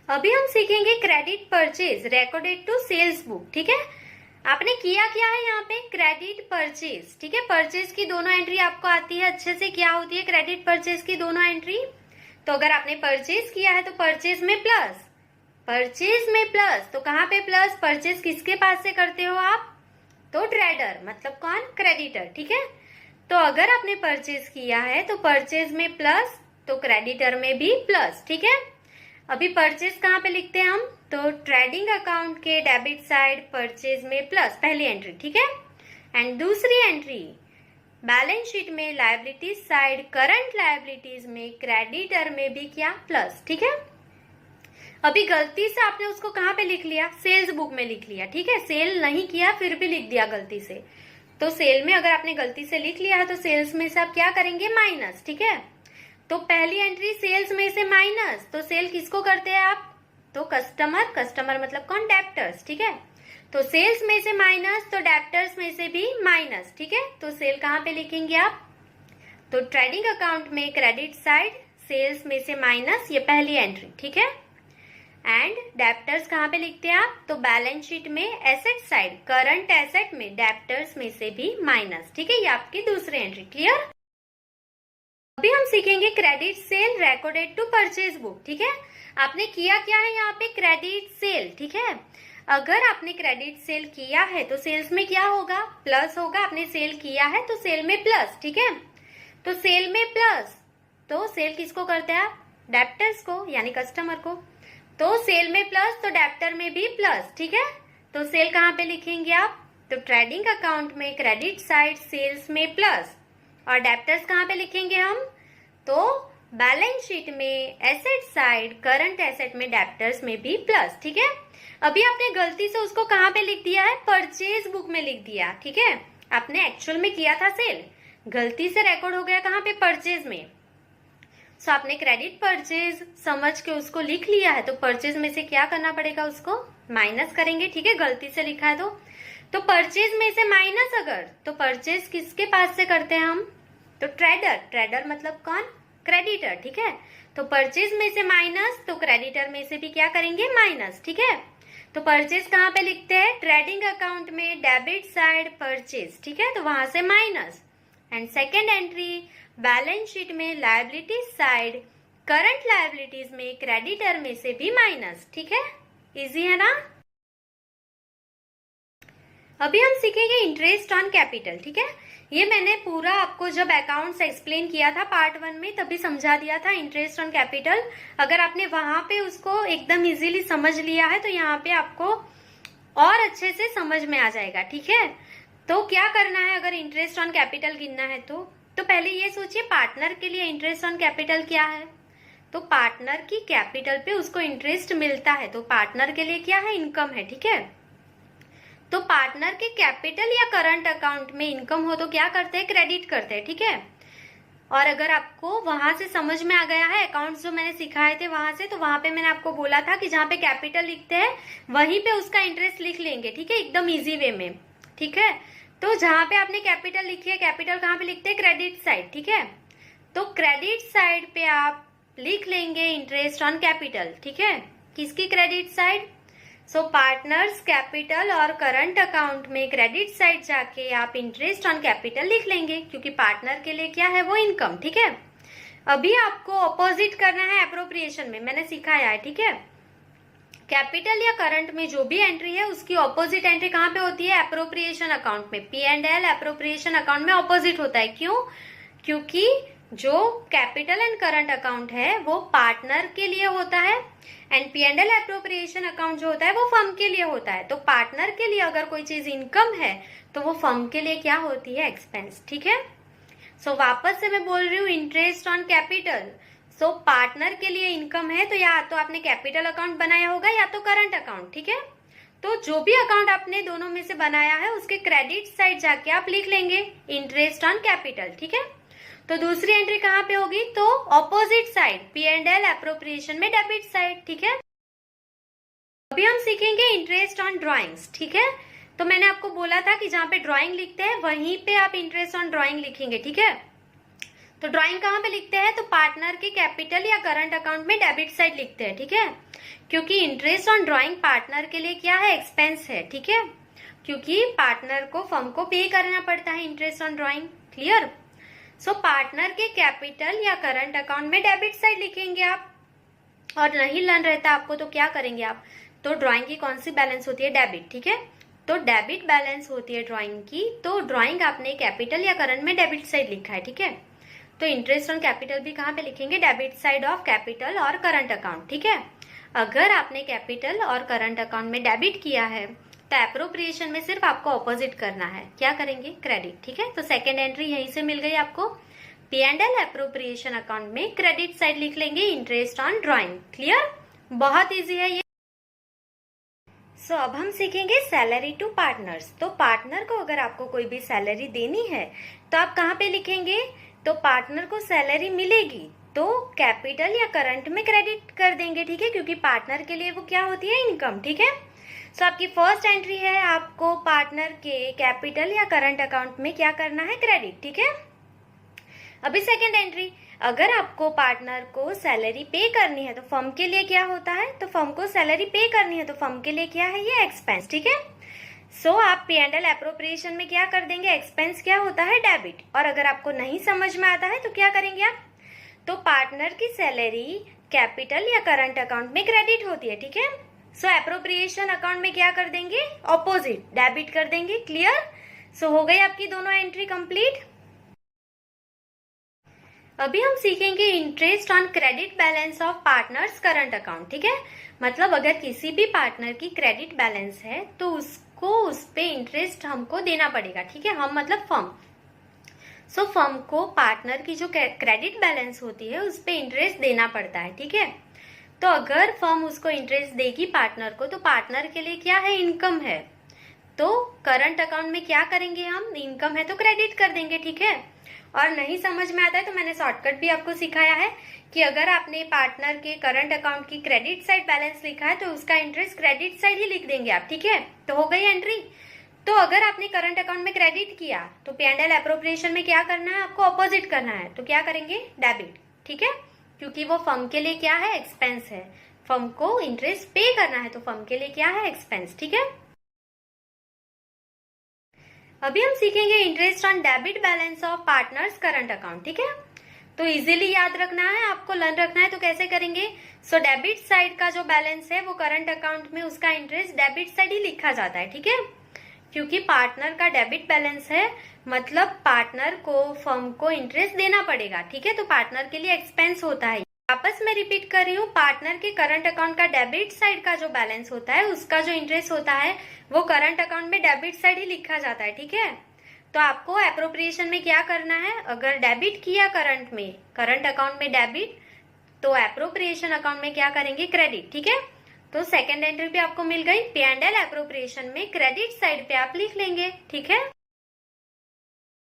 अभी हम सीखेंगे credit purchase recorded to sales book. ठीक है, आपने किया क्या है यहाँ पे, क्रेडिट परचेज। ठीक है, परचेज की दोनों एंट्री आपको आती है अच्छे से, क्या होती है क्रेडिट परचेज की दोनों एंट्री। तो अगर आपने परचेज किया है तो परचेज में प्लस, परचेज में प्लस तो कहाँ पे प्लस, परचेज किसके पास से करते हो आप, तो ट्रेडर मतलब कौन, क्रेडिटर। ठीक है, तो अगर आपने परचेज किया है तो परचेज में प्लस तो क्रेडिटर में भी प्लस। ठीक है, अभी परचेज कहाँ पे लिखते हैं हम, तो ट्रेडिंग अकाउंट के डेबिट साइड परचेज में प्लस, पहली एंट्री। ठीक है, एंड दूसरी एंट्री बैलेंस शीट में लायबिलिटीज साइड करंट लायबिलिटीज में क्रेडिटर में भी क्या, प्लस। ठीक है, अभी गलती से आपने उसको कहाँ पे लिख लिया, सेल्स बुक में लिख लिया। ठीक है, सेल नहीं किया फिर भी लिख दिया गलती से, तो सेल में अगर आपने गलती से लिख लिया है तो सेल्स में से आप क्या करेंगे, माइनस। ठीक है, तो पहली एंट्री सेल्स में से माइनस, तो सेल किसको करते हैं आप, तो कस्टमर। कस्टमर मतलब कौन, डेप्टर्स। ठीक है, तो सेल्स में से माइनस तो डेप्टर्स में से भी माइनस। ठीक है, तो सेल कहाँ पे लिखेंगे आप, तो ट्रेडिंग अकाउंट में क्रेडिट साइड सेल्स में से माइनस, ये पहली एंट्री। ठीक है, एंड डेप्टर्स कहाँ पे लिखते हैं आप, तो बैलेंस शीट में एसेट साइड करंट एसेट में डेप्टर्स में से भी माइनस। ठीक है, ये आपकी दूसरी एंट्री। क्लियर। अभी हम सीखेंगे credit sale recorded to purchase book. ठीक है, आपने किया क्या है यहाँ पे, क्रेडिट सेल। ठीक है, अगर आपने क्रेडिट सेल किया है तो सेल्स में क्या होगा, प्लस होगा। आपने सेल किया है तो सेल में प्लस। ठीक है, तो सेल में प्लस, तो सेल किसको करते हैं आप, डेप्टर्स को यानी कस्टमर को। तो सेल में प्लस तो डेप्टर में भी प्लस। ठीक है, तो सेल कहाँ पे लिखेंगे आप, तो ट्रेडिंग अकाउंट में क्रेडिट साइड सेल्स में प्लस, और डेप्टर्स कहाँ पे लिखेंगे हम, तो बैलेंस शीट में एसेट साइड करंट एसेट में डेप्टर्स में भी प्लस। ठीक है, अभी आपने गलती से उसको कहाँ पे लिख दिया है, परचेज बुक में लिख दिया। ठीक है, आपने एक्चुअल में किया था सेल, गलती से रिकॉर्ड हो गया कहाँ पे, परचेज में। सो आपने क्रेडिट परचेज समझ के उसको लिख लिया है, तो परचेज में से क्या करना पड़ेगा, उसको माइनस करेंगे। ठीक है, गलती से लिखा है तो परचेज में से माइनस, अगर तो परचेज किसके पास से करते हैं हम, तो ट्रेडर। ट्रेडर मतलब कौन, क्रेडिटर। ठीक है, तो परचेज में से माइनस, तो क्रेडिटर में से भी क्या करेंगे, माइनस। ठीक है, तो परचेज कहाँ पे लिखते हैं, ट्रेडिंग अकाउंट में डेबिट साइड परचेज। ठीक है, तो वहां से minus. And second entry balance sheet में लायबिलिटीज साइड करंट लायबिलिटीज में क्रेडिटर में से भी माइनस। ठीक है, इजी है ना। अभी हम सीखेंगे इंटरेस्ट ऑन कैपिटल। ठीक है, ये मैंने पूरा आपको जब अकाउंट्स एक्सप्लेन किया था पार्ट 1 में तभी समझा दिया था इंटरेस्ट ऑन कैपिटल। अगर आपने वहां पे उसको एकदम इजीली समझ लिया है तो यहाँ पे आपको और अच्छे से समझ में आ जाएगा। ठीक है, तो क्या करना है, अगर इंटरेस्ट ऑन कैपिटल गिनना है तो पहले ये सोचिए पार्टनर के लिए इंटरेस्ट ऑन कैपिटल क्या है, तो पार्टनर की कैपिटल पे उसको इंटरेस्ट मिलता है, तो पार्टनर के लिए क्या है, इनकम है। ठीक है, तो पार्टनर के कैपिटल या करंट अकाउंट में इनकम हो तो क्या करते हैं, क्रेडिट करते हैं। ठीक है, और अगर आपको वहां से समझ में आ गया है अकाउंट्स जो मैंने सिखाए थे वहां से, तो वहां पे मैंने आपको बोला था कि जहां पे कैपिटल लिखते हैं वहीं पे उसका इंटरेस्ट लिख लेंगे। ठीक है, एकदम इजी वे में। ठीक है, तो जहां पे आपने कैपिटल लिखी है, कैपिटल कहाँ पे लिखते हैं, क्रेडिट साइड। ठीक है, तो क्रेडिट साइड पे आप लिख लेंगे इंटरेस्ट ऑन कैपिटल। ठीक है, किसकी क्रेडिट साइड, सो पार्टनर्स कैपिटल और करंट अकाउंट में क्रेडिट साइड जाके आप इंटरेस्ट ऑन कैपिटल लिख लेंगे, क्योंकि पार्टनर के लिए क्या है, वो इनकम। ठीक है, अभी आपको ऑपोजिट करना है एप्रोप्रिएशन में, मैंने सिखाया है। ठीक है, कैपिटल या करंट में जो भी एंट्री है उसकी ऑपोजिट एंट्री कहाँ पे होती है, एप्रोप्रिएशन अकाउंट में। P&L एप्रोप्रिएशन अकाउंट में ऑपोजिट होता है। क्यों, क्योंकि जो कैपिटल एंड करंट अकाउंट है वो पार्टनर के लिए होता है, एंड P&L एप्रोप्रिएशन अकाउंट जो होता है वो फर्म के लिए होता है। तो पार्टनर के लिए अगर कोई चीज इनकम है तो वो फर्म के लिए क्या होती है, एक्सपेंस। ठीक है, सो वापस से मैं बोल रही हूँ interest on capital, so partner के लिए इनकम है तो या तो आपने कैपिटल अकाउंट बनाया होगा या तो करंट अकाउंट। ठीक है, तो जो भी अकाउंट आपने दोनों में से बनाया है उसके क्रेडिट साइड जाके आप लिख लेंगे इंटरेस्ट ऑन कैपिटल। ठीक है, तो दूसरी एंट्री कहाँ पे होगी, तो ऑपोजिट साइड P&L एप्रोप्रिएशन में डेबिट साइड। ठीक है, अभी हम सीखेंगे इंटरेस्ट ऑन ड्राइंग्स। ठीक है, तो मैंने आपको बोला था कि जहां पे ड्राइंग लिखते हैं वहीं पे आप इंटरेस्ट ऑन ड्राइंग लिखेंगे। ठीक है, तो ड्राइंग कहाँ पे लिखते हैं, तो पार्टनर के कैपिटल या करंट अकाउंट में डेबिट साइड लिखते हैं। ठीक है, क्योंकि इंटरेस्ट ऑन ड्राइंग पार्टनर के लिए क्या है, एक्सपेंस है। ठीक है, क्योंकि पार्टनर को फर्म को पे करना पड़ता है interest on drawing. Clear, so partner के कैपिटल या करंट अकाउंट में डेबिट साइड लिखेंगे आप, और नहीं लर्न रहता आपको तो क्या करेंगे आप, तो ड्राइंग की कौन सी बैलेंस होती है, डेबिट। ठीक है, तो डेबिट बैलेंस होती है ड्राइंग की, तो ड्राइंग आपने कैपिटल या करंट में डेबिट साइड लिखा है। ठीक है, तो इंटरेस्ट ऑन कैपिटल भी कहाँ पे लिखेंगे, डेबिट साइड ऑफ कैपिटल और करंट अकाउंट। ठीक है, अगर आपने कैपिटल और करंट अकाउंट में डेबिट किया है तो एप्रोप्रिएशन में सिर्फ आपको ऑपोजिट करना है, क्या करेंगे, क्रेडिट। ठीक है, तो सेकेंड एंट्री यहीं से मिल गई आपको, P&L एप्रोप्रिएशन अकाउंट में क्रेडिट साइड लिख लेंगे इंटरेस्ट ऑन ड्राइंग। क्लियर, बहुत इजी है ये। सो अब हम सीखेंगे सैलरी टू पार्टनर्स। तो पार्टनर को अगर आपको कोई भी सैलरी देनी है तो आप कहाँ पे लिखेंगे, तो पार्टनर को सैलरी मिलेगी तो कैपिटल या करंट में क्रेडिट कर देंगे। ठीक है, क्योंकि पार्टनर के लिए वो क्या होती है, इनकम। ठीक है, सो आपकी फर्स्ट एंट्री है, आपको पार्टनर के कैपिटल या करंट अकाउंट में क्या करना है, क्रेडिट। ठीक है, अभी सेकेंड एंट्री, अगर आपको पार्टनर को सैलरी पे करनी है तो फर्म के लिए क्या होता है, तो फर्म को सैलरी पे करनी है तो फर्म के लिए क्या है, ये एक्सपेंस। ठीक है, सो आप P&L एप्रोप्रिएशन में क्या कर देंगे, एक्सपेंस क्या होता है, डेबिट। और अगर आपको नहीं समझ में आता है तो क्या करेंगे आप, तो पार्टनर की सैलरी कैपिटल या करंट अकाउंट में क्रेडिट होती है, ठीक है। सो एप्रोप्रिएशन अकाउंट में क्या कर देंगे, ऑपोजिट, डेबिट कर देंगे। क्लियर। सो हो गई आपकी दोनों एंट्री कंप्लीट। अभी हम सीखेंगे interest on credit balance of partners current account, ठीक है। मतलब अगर किसी भी पार्टनर की क्रेडिट बैलेंस है तो उसको उस पे इंटरेस्ट हमको देना पड़ेगा, ठीक है। हम मतलब फर्म। सो फर्म को पार्टनर की जो क्रेडिट बैलेंस होती है उस पे इंटरेस्ट देना पड़ता है, ठीक है। तो अगर फर्म उसको इंटरेस्ट देगी पार्टनर को, तो पार्टनर के लिए क्या है, इनकम है। तो करंट अकाउंट में क्या करेंगे हम, इनकम है तो क्रेडिट कर देंगे, ठीक है। और नहीं समझ में आता है तो मैंने शॉर्टकट भी आपको सिखाया है कि अगर आपने पार्टनर के करंट अकाउंट की क्रेडिट साइड बैलेंस लिखा है तो उसका इंटरेस्ट क्रेडिट साइड ही लिख देंगे आप, ठीक है। तो हो गई एंट्री। तो अगर आपने करंट अकाउंट में क्रेडिट किया तो P&L एप्रोप्रिएशन में क्या करना है, आपको ऑपोजिट करना है। तो क्या करेंगे, डेबिट, ठीक है। क्योंकि वो फर्म के लिए क्या है, एक्सपेंस है। फर्म को इंटरेस्ट पे करना है तो फर्म के लिए क्या है, एक्सपेंस, ठीक है। अभी हम सीखेंगे interest on debit balance of partners current account, ठीक है। तो इजीली याद रखना है आपको, लर्न रखना है। तो कैसे करेंगे, सो डेबिट साइड का जो बैलेंस है वो करंट अकाउंट में उसका इंटरेस्ट डेबिट साइड ही लिखा जाता है, ठीक है। क्योंकि पार्टनर का डेबिट बैलेंस है, मतलब पार्टनर को फर्म को इंटरेस्ट देना पड़ेगा, ठीक है। तो पार्टनर के लिए एक्सपेंस होता है। वापस मैं रिपीट कर रही हूँ, पार्टनर के करंट अकाउंट का डेबिट साइड का जो बैलेंस होता है उसका जो इंटरेस्ट होता है वो करंट अकाउंट में डेबिट साइड ही लिखा जाता है, ठीक है। तो आपको एप्रोप्रिएशन में क्या करना है, अगर डेबिट किया करंट अकाउंट में डेबिट, तो एप्रोप्रिएशन अकाउंट में क्या करेंगे, क्रेडिट, ठीक है। तो सेकेंड एंट्री पे आपको मिल गई, P&L एप्रोप्रिएशन में क्रेडिट साइड पे आप लिख लेंगे, ठीक है।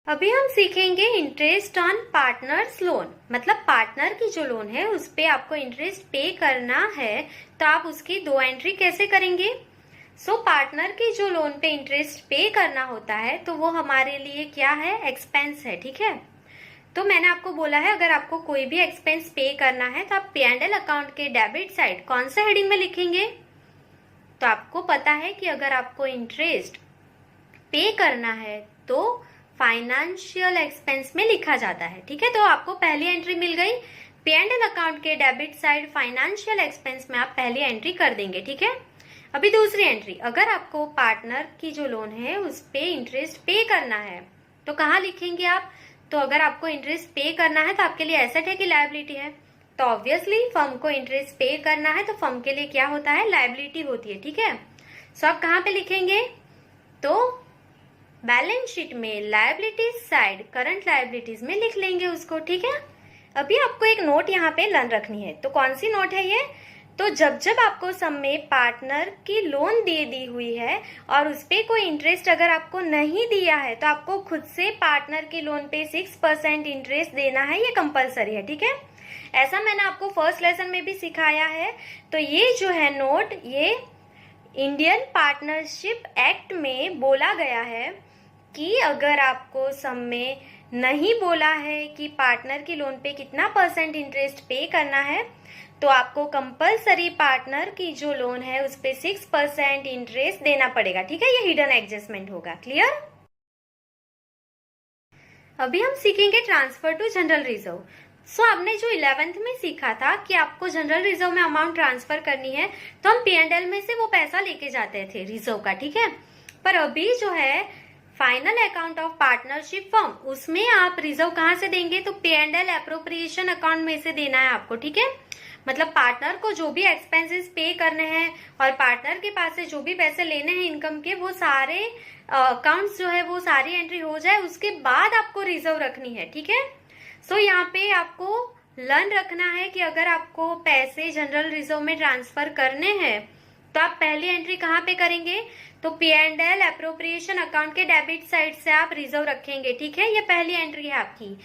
अभी हम सीखेंगे इंटरेस्ट ऑन पार्टनर्स लोन। मतलब पार्टनर की जो लोन है उस पे आपको इंटरेस्ट पे करना है, तो आप उसकी दो एंट्री कैसे करेंगे। सो पार्टनर की जो लोन पे इंटरेस्ट पे करना होता है तो वो हमारे लिए क्या है, एक्सपेंस है, ठीक है। तो मैंने आपको बोला है अगर आपको कोई भी एक्सपेंस पे करना है तो आप P&L अकाउंट के डेबिट साइड कौन से हेडिंग में लिखेंगे। तो आपको पता है कि अगर आपको इंटरेस्ट पे करना है तो फाइनेंशियल एक्सपेंस में लिखा जाता है, ठीक है। तो आपको पहली एंट्री मिल गई, P&L अकाउंट के डेबिट साइड फाइनेंशियल एक्सपेंस में आप पहली एंट्री कर देंगे, ठीक है। अभी दूसरी एंट्री, अगर आपको पार्टनर की जो लोन है उस पे इंटरेस्ट पे करना है तो कहाँ लिखेंगे आप। तो अगर आपको इंटरेस्ट पे करना है तो आपके लिए एसेट है कि लायबिलिटी है, तो ऑब्वियसली फर्म को इंटरेस्ट पे करना है तो फर्म के लिए क्या होता है, लायबिलिटी होती है, ठीक है। सो आप कहाँ पे लिखेंगे, तो बैलेंस शीट में लायबिलिटीज साइड करंट लायबिलिटीज में लिख लेंगे उसको, ठीक है। अभी आपको एक नोट यहाँ पे लर्न रखनी है। तो कौन सी नोट है ये, तो जब जब आपको सम में पार्टनर की लोन दे दी हुई है और उस पे कोई इंटरेस्ट अगर आपको नहीं दिया है तो आपको खुद से पार्टनर की लोन पे 6% इंटरेस्ट देना है, ये कंपलसरी है, ठीक है। ऐसा मैंने आपको फर्स्ट लेसन में भी सिखाया है। तो ये जो है नोट, ये इंडियन पार्टनरशिप एक्ट में बोला गया है कि अगर आपको सम में नहीं बोला है कि पार्टनर की लोन पे कितना % इंटरेस्ट पे करना है तो आपको कंपलसरी पार्टनर की जो लोन है उस पे 6% इंटरेस्ट देना पड़ेगा, ठीक है। ये हिडन एडजस्टमेंट होगा। क्लियर। अभी हम सीखेंगे ट्रांसफर टू जनरल रिजर्व। सो आपने जो 11th में सीखा था कि आपको जनरल रिजर्व में अमाउंट ट्रांसफर करनी है तो हम P&L में से वो पैसा लेके जाते थे रिजर्व का, ठीक है। पर अभी जो है final account of partnership firm, उसमें आप रिजर्व कहाँ से देंगे, तो P&L एप्रोप्रिएशन अकाउंट में से देना है आपको, ठीक है। मतलब पार्टनर को जो भी एक्सपेंसेस पे करने हैं और पार्टनर के पास से जो भी पैसे लेने हैं इनकम के, वो सारे अकाउंट्स जो है वो सारी एंट्री हो जाए, उसके बाद आपको रिजर्व रखनी है, ठीक है। सो यहाँ पे आपको लर्न रखना है कि अगर आपको पैसे जनरल रिजर्व में ट्रांसफर करने हैं तो आप पहली एंट्री कहाँ पे करेंगे, तो P&L एप्रोप्रिएशन अकाउंट के डेबिट साइड से आप रिजर्व रखेंगे, ठीक है। ये पहली एंट्री है आपकी।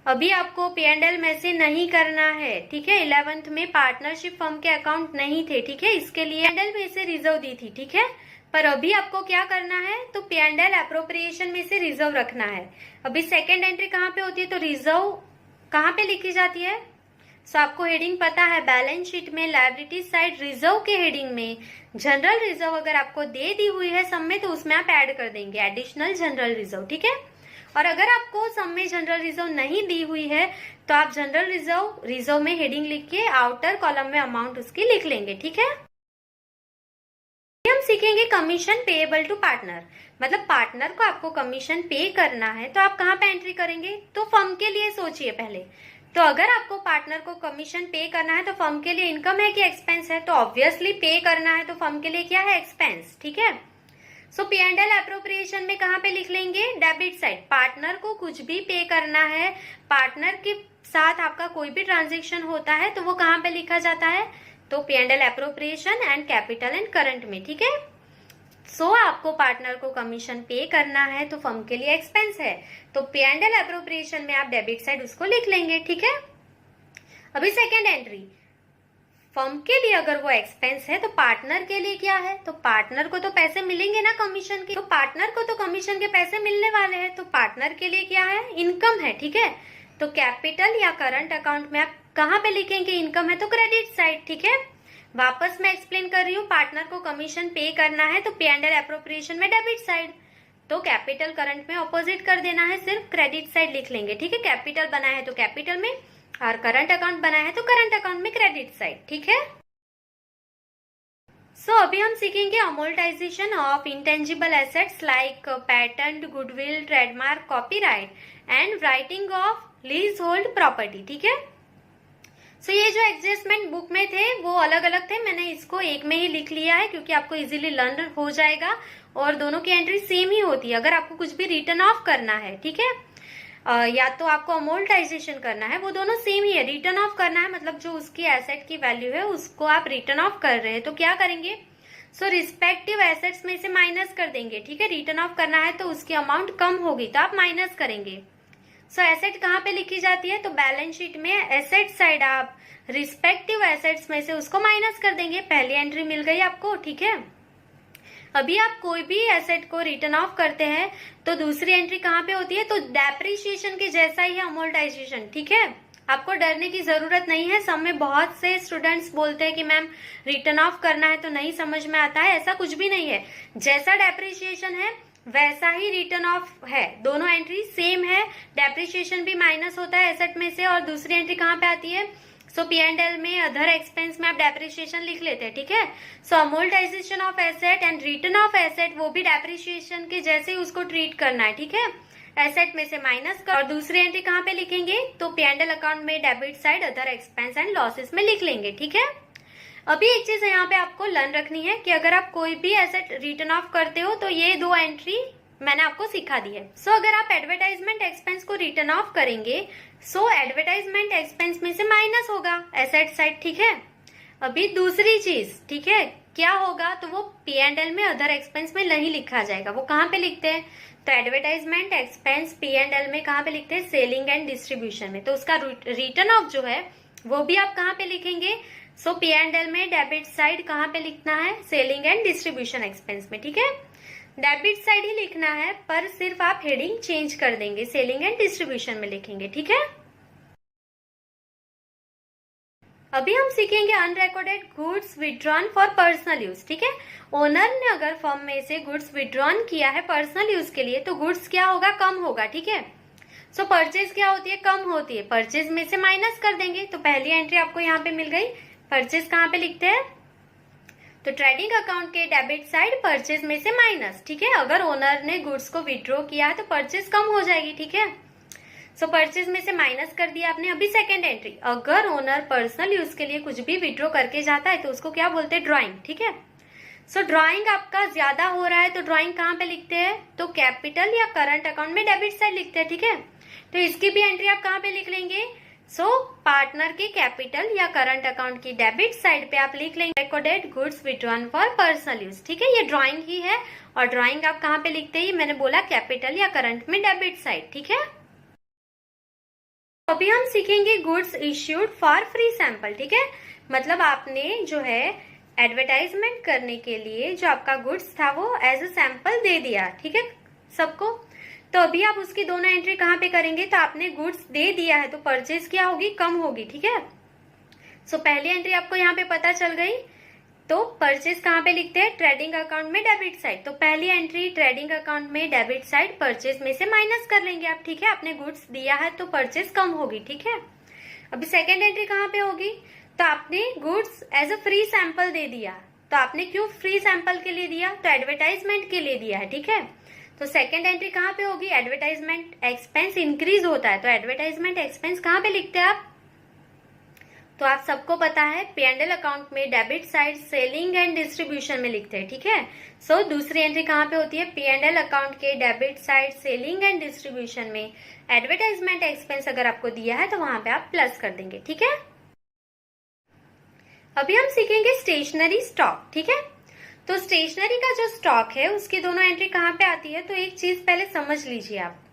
अभी आपको P&L में से नहीं करना है, ठीक है। 11th में पार्टनरशिप फर्म के अकाउंट नहीं थे, ठीक है, इसके लिए P&L में से रिजर्व दी थी, ठीक है। पर अभी आपको क्या करना है, तो P&L एप्रोप्रिएशन में से रिजर्व रखना है। अभी सेकेंड एंट्री कहाँ पे होती है, तो रिजर्व कहाँ पे लिखी जाती है, सो आपको हेडिंग पता है, बैलेंस शीट में लायबिलिटी साइड रिजर्व के हेडिंग में जनरल रिजर्व अगर आपको दे दी हुई है सम में, तो उसमें आप ऐड कर देंगे एडिशनल जनरल रिजर्व, ठीक है। और अगर आपको सम में जनरल रिजर्व नहीं दी हुई है तो आप जनरल रिजर्व में हेडिंग लिख के आउटर कॉलम में अमाउंट उसकी लिख लेंगे, ठीक है। हम सीखेंगे कमीशन पेएबल टू पार्टनर, मतलब पार्टनर को आपको कमीशन पे करना है तो आप कहाँ पे एंट्री करेंगे, तो फर्म के लिए सोचिए पहले। तो अगर आपको पार्टनर को कमीशन पे करना है तो फर्म के लिए इनकम है कि एक्सपेंस है, तो ऑब्वियसली पे करना है तो फर्म के लिए क्या है, एक्सपेंस, ठीक है। सो P&L एप्रोप्रिएशन में कहाँ पे लिख लेंगे, डेबिट साइड। पार्टनर को कुछ भी पे करना है, पार्टनर के साथ आपका कोई भी ट्रांजेक्शन होता है तो वो कहाँ पे लिखा जाता है, तो P&L appropriation and capital and current में, ठीक है। सो आपको पार्टनर को कमीशन पे करना है तो फर्म के लिए एक्सपेंस है, तो P&L एप्रोप्रिएशन में आप डेबिट साइड उसको लिख लेंगे, ठीक है। अभी सेकेंड एंट्री, फर्म के लिए अगर वो एक्सपेंस है तो पार्टनर के लिए क्या है, तो पार्टनर को तो पैसे मिलेंगे ना कमीशन के, तो पार्टनर को तो कमीशन के पैसे मिलने वाले हैं, तो पार्टनर के लिए क्या है, इनकम है, ठीक है। तो कैपिटल या करंट अकाउंट में आप कहाँ पे लिखेंगे, इनकम है तो क्रेडिट साइड, ठीक है। वापस मैं एक्सप्लेन कर रही हूँ, पार्टनर को कमीशन पे करना है तो P&L एप्रोप्रिएशन में डेबिट साइड, तो कैपिटल करंट में ऑपोजिट कर देना है, सिर्फ क्रेडिट साइड लिख लेंगे, ठीक है। कैपिटल बना है तो कैपिटल में, और करंट अकाउंट बना है तो करंट अकाउंट में क्रेडिट साइड, ठीक है। सो अभी हम सीखेंगे amortisation of intangible assets like patent, goodwill, trademark, copyright and writing of lease hold property, ठीक है। सो ये जो एडजस्टमेंट बुक में थे वो अलग अलग थे, मैंने इसको एक में ही लिख लिया है क्योंकि आपको इजीली लर्न हो जाएगा, और दोनों की एंट्री सेम ही होती है। अगर आपको कुछ भी रिटर्न ऑफ करना है, ठीक है, या तो आपको अमोर्टाइजेशन करना है, वो दोनों सेम ही है। रिटर्न ऑफ करना है मतलब जो उसकी एसेट की वैल्यू है उसको आप रिटर्न ऑफ कर रहे हैं, तो क्या करेंगे, सो रिस्पेक्टिव एसेट्स में से माइनस कर देंगे, ठीक है। रिटर्न ऑफ करना है तो उसकी अमाउंट कम होगी तो आप माइनस करेंगे। सो एसेट कहाँ पे लिखी जाती है, तो बैलेंस शीट में एसेट साइड आप रिस्पेक्टिव एसेट्स में से उसको माइनस कर देंगे, पहली एंट्री मिल गई आपको, ठीक है। अभी आप कोई भी एसेट को रिटर्न ऑफ करते हैं तो दूसरी एंट्री कहाँ पे होती है, तो डेप्रिसिएशन के जैसा ही है अमोर्टाइजेशन, ठीक है। आपको डरने की जरूरत नहीं है। सब में बहुत से स्टूडेंट्स बोलते हैं कि मैम रिटर्न ऑफ करना है तो नहीं समझ में आता है, ऐसा कुछ भी नहीं है। जैसा डेप्रिसिएशन है वैसा ही रिटर्न ऑफ है, दोनों एंट्री सेम है। डेप्रिसिएशन भी माइनस होता है एसेट में से, और दूसरी एंट्री कहाँ पे आती है, सो P&L में अदर एक्सपेंस में आप डेप्रिसिएशन लिख लेते हैं, ठीक है। So amortisation of asset and return of asset, वो भी डेप्रिसिएशन के जैसे ही उसको ट्रीट करना है, ठीक है। एसेट में से माइनस कर, और दूसरी एंट्री कहाँ पे लिखेंगे, तो P&L अकाउंट में debit side other expense and losses में लिख लेंगे, ठीक है। अभी एक चीज यहाँ पे आपको लर्न रखनी है कि अगर आप कोई भी एसेट रिटर्न ऑफ करते हो तो ये दो एंट्री मैंने आपको सिखा दी है। सो अगर आप एडवर्टाइजमेंट एक्सपेंस को रिटर्न ऑफ करेंगे, सो एडवर्टाइजमेंट एक्सपेंस में से माइनस होगा एसेट साइड, ठीक है। अभी दूसरी चीज, ठीक है, क्या होगा, तो वो P&L में अदर एक्सपेंस में नहीं लिखा जाएगा, वो कहाँ पे लिखते हैं, तो एडवर्टाइजमेंट एक्सपेंस P&L में कहाँ पे लिखते हैं, सेलिंग एंड डिस्ट्रीब्यूशन में। तो उसका रिटर्न ऑफ जो है वो भी आप कहाँ पे लिखेंगे, सो P&L में डेबिट साइड कहाँ पे लिखना है, सेलिंग एंड डिस्ट्रीब्यूशन एक्सपेंस में, ठीक है। डेबिट साइड ही लिखना है पर सिर्फ आप हेडिंग चेंज कर देंगे, सेलिंग एंड डिस्ट्रीब्यूशन में लिखेंगे, ठीक है। अभी हम सीखेंगे unrecorded goods withdrawn for personal use, ठीक है। ओनर ने अगर फर्म में से गुड्स विड्रॉन किया है पर्सनल यूज के लिए तो गुड्स क्या होगा, कम होगा, ठीक है। सो परचेज क्या होती है, कम होती है, परचेज में से माइनस कर देंगे। तो पहली एंट्री आपको यहाँ पे मिल गई, परचेज कहाँ पे लिखते हैं, तो ट्रेडिंग अकाउंट के डेबिट साइड परचेज में से माइनस, ठीक है। अगर ओनर ने गुड्स को विड्रॉ किया है तो परचेज कम हो जाएगी, ठीक है। सो परचेज में से माइनस कर दिया आपने। अभी सेकंड एंट्री, अगर ओनर पर्सनल यूज के लिए कुछ भी विड्रॉ करके जाता है तो उसको क्या बोलते हैं, ड्रॉइंग, ठीक है। सो ड्रॉइंग आपका ज्यादा हो रहा है तो ड्रॉइंग कहाँ पे लिखते हैं, तो कैपिटल या करंट अकाउंट में डेबिट साइड लिखते हैं, ठीक है। तो इसकी भी एंट्री आप कहाँ पे लिख लेंगे, सो पार्टनर के कैपिटल या करंट अकाउंट की डेबिट साइड पे आप लिख लेंगे recorded goods withdrawn for personal use, ठीक है। ये ड्राइंग ही है, और ड्राइंग आप कहाँ पे लिखते हैं, मैंने बोला कैपिटल या करंट में डेबिट साइड, ठीक है। अभी हम सीखेंगे goods issued for free sample, ठीक है। मतलब आपने जो है एडवर्टाइजमेंट करने के लिए जो आपका गुड्स था वो एज अ सैंपल दे दिया, ठीक है, सबको। तो अभी आप उसकी दोनों एंट्री कहाँ पे करेंगे, तो आपने गुड्स दे दिया है तो परचेज क्या होगी, कम होगी, ठीक है। सो पहली एंट्री आपको यहाँ पे पता चल गई। तो परचेज कहाँ पे लिखते हैं? ट्रेडिंग अकाउंट में डेबिट साइड। तो पहली एंट्री ट्रेडिंग अकाउंट में डेबिट साइड परचेज में से माइनस कर लेंगे आप, ठीक है। आपने गुड्स दिया है तो परचेज कम होगी, ठीक है। अभी सेकेंड एंट्री कहाँ पे होगी? तो आपने goods as a free sample दे दिया। तो आपने क्यों फ्री सैंपल के लिए दिया? तो एडवर्टाइजमेंट के लिए दिया है, ठीक है। तो सेकेंड एंट्री कहाँ पे होगी? एडवर्टाइजमेंट एक्सपेंस इंक्रीज होता है, तो एडवर्टाइजमेंट एक्सपेंस कहाँ पे लिखते हैं आप? तो आप सबको पता है P&L अकाउंट में debit side selling and distribution में लिखते हैं, ठीक है। सो दूसरी एंट्री कहाँ पे होती है? P&L अकाउंट के debit side selling and distribution में एडवर्टाइजमेंट एक्सपेंस अगर आपको दिया है तो वहां पे आप प्लस कर देंगे, ठीक है। अभी हम सीखेंगे स्टेशनरी स्टॉक, ठीक है। तो स्टेशनरी का जो स्टॉक है उसकी दोनों एंट्री कहाँ पे आती है? तो एक चीज पहले समझ लीजिए आप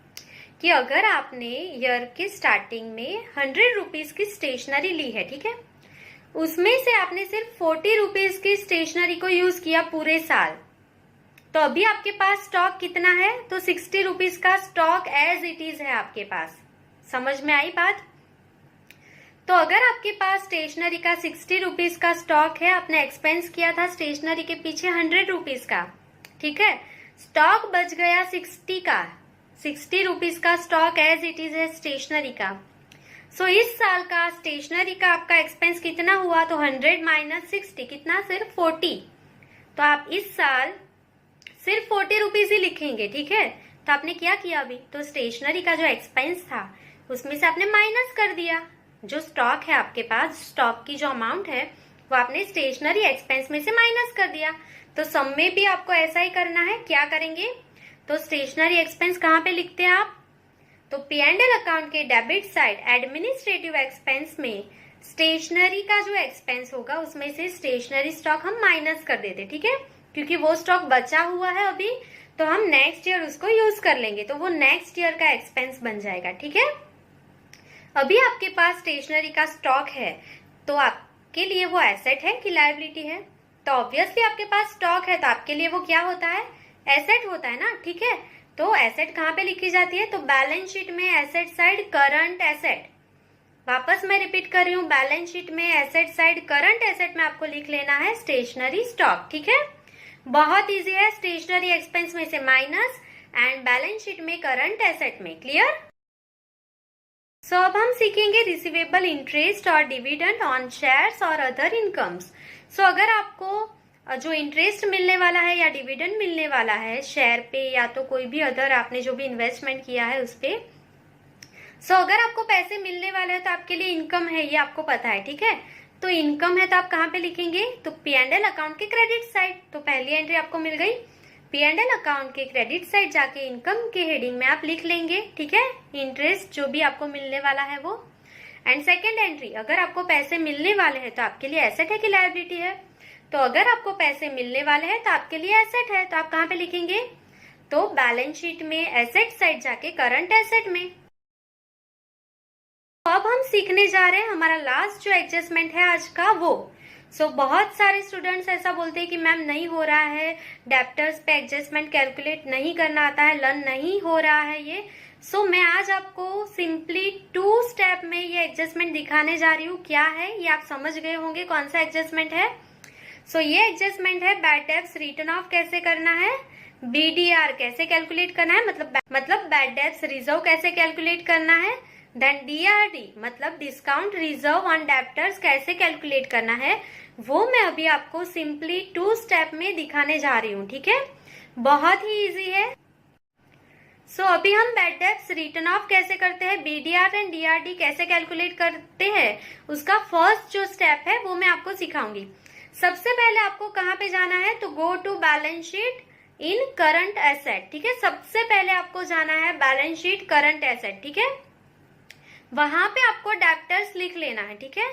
कि अगर आपने ईयर के स्टार्टिंग में 100 रुपीज की स्टेशनरी ली है, ठीक है, उसमें से आपने सिर्फ 40 रुपीज की स्टेशनरी को यूज किया पूरे साल, तो अभी आपके पास स्टॉक कितना है? तो 60 रुपीज का स्टॉक एज इट इज है आपके पास। समझ में आई बात? तो अगर आपके पास स्टेशनरी का 60 रुपीज का स्टॉक है, आपने एक्सपेंस किया था स्टेशनरी के पीछे 100 रुपीज का, ठीक है, स्टॉक बच गया 60 का, 60 रुपीज का स्टॉक एज इट इज है स्टेशनरी का। सो इस साल का स्टेशनरी का आपका एक्सपेंस कितना हुआ? तो 100 माइनस 60 कितना? सिर्फ 40। तो आप इस साल सिर्फ 40 रुपीज ही लिखेंगे, ठीक है। तो आपने क्या किया अभी? तो स्टेशनरी का जो एक्सपेंस था उसमें से आपने माइनस कर दिया। जो स्टॉक है आपके पास, स्टॉक की जो अमाउंट है वो आपने स्टेशनरी एक्सपेंस में से माइनस कर दिया। तो सम में भी आपको ऐसा ही करना है। क्या करेंगे? तो स्टेशनरी एक्सपेंस कहाँ पे लिखते हैं आप? तो P&L अकाउंट के डेबिट साइड एडमिनिस्ट्रेटिव एक्सपेंस में स्टेशनरी का जो एक्सपेंस होगा उसमें से स्टेशनरी स्टॉक हम माइनस कर देते, ठीक है, क्योंकि वो स्टॉक बचा हुआ है अभी, तो हम नेक्स्ट ईयर उसको यूज कर लेंगे, तो वो नेक्स्ट ईयर का एक्सपेंस बन जाएगा, ठीक है। अभी आपके पास स्टेशनरी का स्टॉक है तो आपके लिए वो एसेट है कि लायबिलिटी है? तो ऑब्वियसली आपके पास स्टॉक है तो आपके लिए वो क्या होता है? एसेट होता है ना, ठीक है। तो एसेट कहाँ पे लिखी जाती है? तो बैलेंस शीट में एसेट साइड करंट एसेट। वापस मैं रिपीट कर रही हूँ, बैलेंस शीट में एसेट साइड करंट एसेट में आपको लिख लेना है स्टेशनरी स्टॉक, ठीक है। बहुत इजी है, स्टेशनरी एक्सपेंस में से माइनस एंड बैलेंस शीट में करंट एसेट में। क्लियर? सो अब हम सीखेंगे रिसीवेबल इंटरेस्ट और डिविडेंड ऑन शेयर्स और अदर इनकम्स। सो अगर आपको जो इंटरेस्ट मिलने वाला है या डिविडेंड मिलने वाला है शेयर पे या तो कोई भी अदर आपने जो भी इन्वेस्टमेंट किया है उस पे, सो अगर आपको पैसे मिलने वाले हैं तो आपके लिए इनकम है, ये आपको पता है, ठीक है। तो इनकम है तो आप कहाँ पे लिखेंगे? तो P&L अकाउंट के क्रेडिट साइड। तो पहली एंट्री आपको मिल गई, P&L अकाउंट के क्रेडिट साइड जाके इनकम के हेडिंग में आप लिख लेंगे, ठीक है, इंटरेस्ट जो भी आपको मिलने वाला है वो। एंड सेकेंड एंट्री, अगर आपको पैसे मिलने वाले हैं तो आपके लिए एसेट है कि लायबिलिटी है? तो अगर आपको पैसे मिलने वाले हैं तो आपके लिए एसेट है, तो आप कहाँ पे लिखेंगे? तो बैलेंस शीट में एसेट साइड जाके करंट एसेट में। तो अब हम सीखने जा रहे हैं हमारा लास्ट जो एडजस्टमेंट है आज का वो। सो बहुत सारे स्टूडेंट्स ऐसा बोलते हैं कि मैम नहीं हो रहा है, डेप्टर्स पे एडजस्टमेंट कैलकुलेट नहीं करना आता है, लर्न नहीं हो रहा है ये। सो मैं आज आपको सिंपली 2 स्टेप में ये एडजस्टमेंट दिखाने जा रही हूँ। क्या है ये आप समझ गए होंगे कौन सा एडजस्टमेंट है। सो ये एडजस्टमेंट है बैड डेब्ट्स रिटर्न ऑफ कैसे करना है, BDR कैसे कैलकुलेट करना है, मतलब बैड डेब्ट्स रिजर्व कैसे कैलकुलेट करना है, देन DRD मतलब डिस्काउंट रिजर्व ऑन डेप्टर्स कैसे कैलकुलेट करना है, वो मैं अभी आपको सिंपली 2 स्टेप में दिखाने जा रही हूँ, ठीक है। बहुत ही इजी है। सो अभी हम बैड डेब्ट्स रिटर्न ऑफ कैसे करते हैं, BDR एंड DRD कैसे कैलकुलेट करते हैं, उसका फर्स्ट जो स्टेप है वो मैं आपको सिखाऊंगी। सबसे पहले आपको कहाँ पे जाना है? तो go to balance sheet in current asset, ठीक है। सबसे पहले आपको जाना है बैलेंस शीट करंट एसेट, ठीक है। वहां पे आपको डेप्टर्स लिख लेना है, ठीक है।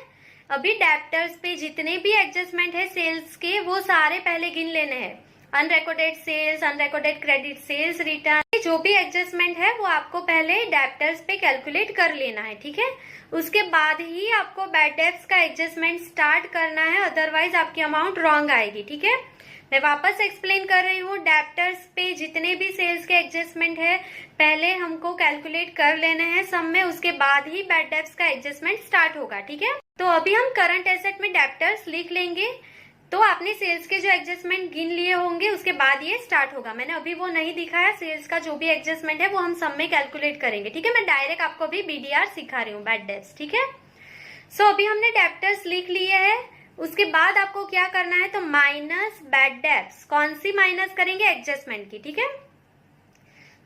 अभी डेप्टर्स पे जितने भी एडजस्टमेंट है सेल्स के वो सारे पहले गिन लेने हैं। Unrecorded sales, unrecorded credit sales return, जो भी एडजस्टमेंट है वो आपको पहले डेप्टर्स पे कैलकुलेट कर लेना है, ठीक है। उसके बाद ही आपको बैड डेब्ट्स का एडजस्टमेंट स्टार्ट करना है, अदरवाइज आपकी अमाउंट रॉन्ग आएगी, ठीक है। मैं वापस एक्सप्लेन कर रही हूँ, डेब्टर्स पे जितने भी सेल्स के एडजस्टमेंट है पहले हमको कैलकुलेट कर लेने हैं सम में, उसके बाद ही बैड डेब्ट्स का एडजस्टमेंट स्टार्ट होगा, ठीक है। तो अभी हम करंट एसेट में डेब्टर्स लिख लेंगे, तो आपने सेल्स के जो एडजस्टमेंट गिन लिए होंगे उसके बाद ये स्टार्ट होगा। मैंने अभी वो नहीं दिखाया, सेल्स का जो भी एडजस्टमेंट है वो हम सम में कैलकुलेट करेंगे, ठीक है। मैं डायरेक्ट आपको अभी बीडीआर सिखा रही हूँ, बैड डेब्ट्स, ठीक है। सो अभी हमने डेब्टर्स लिख लिए है, उसके बाद आपको क्या करना है, तो माइनस बैड डेब्ट्स। कौन सी माइनस करेंगे, एडजस्टमेंट की, ठीक है।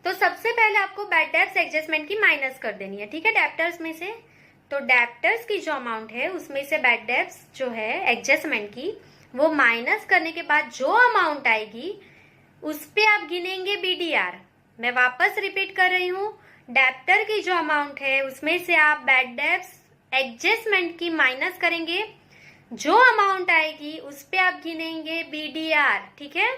तो सबसे पहले आपको बैड डेब्ट्स एडजस्टमेंट की माइनस कर देनी है, ठीक है, डेब्टर्स में से। तो डेब्टर्स की जो अमाउंट है उसमें से बैड डेब्ट्स जो है एडजस्टमेंट की, वो माइनस करने के बाद जो अमाउंट आएगी उस पे आप गिनेंगे बीडीआर। मैं वापस रिपीट कर रही हूँ, डेब्टर की जो अमाउंट है उसमें से आप बैड डेब्ट्स एडजस्टमेंट की माइनस करेंगे, जो अमाउंट आएगी उस पे आप गिनेंगे बीडीआर, ठीक है।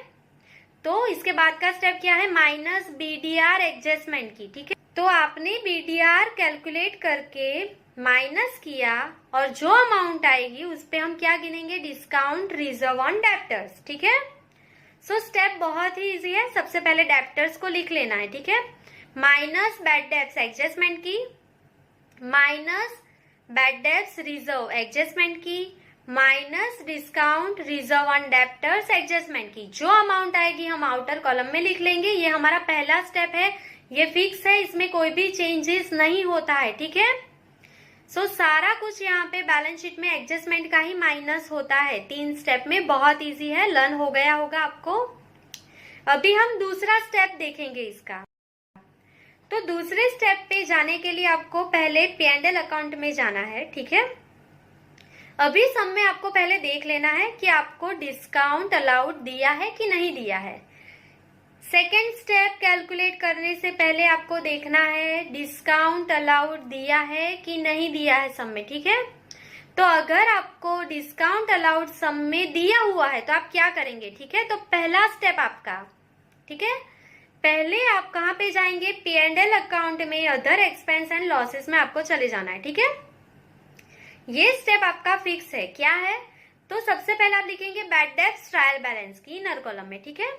तो इसके बाद का स्टेप क्या है, माइनस बीडीआर एडजस्टमेंट की, ठीक है। तो आपने बीडीआर कैलकुलेट करके माइनस किया और जो अमाउंट आएगी उस पे हम क्या गिनेंगे, डिस्काउंट रिजर्व ऑन डेब्टर्स, ठीक है। सो स्टेप बहुत ही इजी है, सबसे पहले डेब्टर्स को लिख लेना है, ठीक है। माइनस बैड डेब्ट्स एडजस्टमेंट की, minus bad debts reserve adjustment की, minus discount reserve on debtors adjustment की। जो अमाउंट आएगी हम आउटर कॉलम में लिख लेंगे। ये हमारा पहला स्टेप है, ये फिक्स है, इसमें कोई भी चेंजेस नहीं होता है, ठीक है। सो सारा कुछ यहाँ पे बैलेंस शीट में एडजस्टमेंट का ही माइनस होता है। 3 स्टेप में बहुत इजी है, लर्न हो गया होगा आपको। अभी हम दूसरा स्टेप देखेंगे इसका। तो दूसरे स्टेप पे जाने के लिए आपको पहले P&L अकाउंट में जाना है, ठीक है। अभी सम में आपको पहले देख लेना है कि आपको डिस्काउंट अलाउड दिया है कि नहीं दिया है। सेकेंड स्टेप कैलकुलेट करने से पहले आपको देखना है डिस्काउंट अलाउड दिया है कि नहीं दिया है सम में, ठीक है। तो अगर आपको डिस्काउंट अलाउड सम में दिया हुआ है तो आप क्या करेंगे, ठीक है। तो पहला स्टेप आपका, ठीक है, पहले आप कहाँ पे जाएंगे, P&L अकाउंट में अदर एक्सपेंस एंड लॉसेस में आपको चले जाना है, ठीक है। ये स्टेप आपका फिक्स है, क्या है, तो सबसे पहले आप लिखेंगे बैड डेब्ट्स ट्रायल बैलेंस की इनर कॉलम में, ठीक है।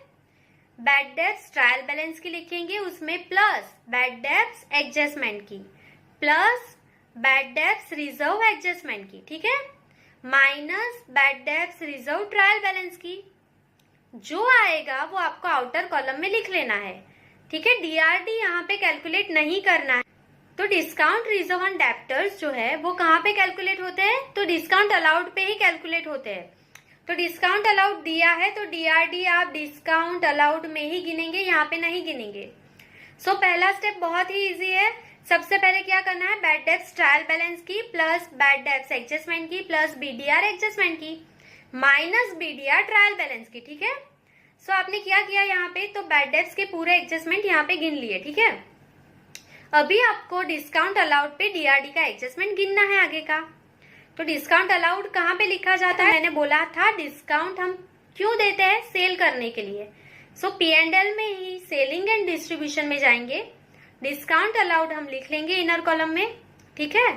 बैड डेब्ट्स ट्रायल बैलेंस की लिखेंगे, उसमें प्लस बैड डेब्ट्स एडजस्टमेंट की, plus bad debts reserve adjustment की, ठीक है, minus bad debts reserve trial balance की। जो आएगा वो आपको आउटर कॉलम में लिख लेना है, ठीक है। डीआरडी यहाँ पे कैलकुलेट नहीं करना है। तो डिस्काउंट रिजर्व ऑन डेब्टर्स जो है वो कहाँ पे कैलकुलेट होते हैं, तो डिस्काउंट अलाउड पे ही कैलकुलेट होते हैं। तो डिस्काउंट अलाउड दिया है तो डीआरडी आप डिस्काउंट अलाउड में ही गिनेंगे, यहाँ पे नहीं गिनेंगे। सो पहला स्टेप बहुत ही इजी है। सबसे पहले क्या करना है, बैड डेब्ट्स ट्रायल बैलेंस की प्लस बैड डेब्ट्स एडजस्टमेंट की प्लस बीडीआर एडजस्टमेंट की माइनस बीडीआर ट्रायल बैलेंस की, ठीक है। सो आपने क्या किया यहाँ पे, तो बैड डेब्ट्स के पूरे एडजस्टमेंट यहाँ पे गिन लिए, ठीक है। अभी आपको डिस्काउंट अलाउड पे डीआरडी का एडजस्टमेंट गिनना है आगे का। तो डिस्काउंट अलाउड कहाँ पे लिखा जाता है, मैंने बोला था डिस्काउंट हम क्यों देते हैं, सेल करने के लिए। सो P&L में ही सेलिंग एंड डिस्ट्रीब्यूशन में जाएंगे, डिस्काउंट अलाउड हम लिख लेंगे इनर कॉलम में, ठीक है।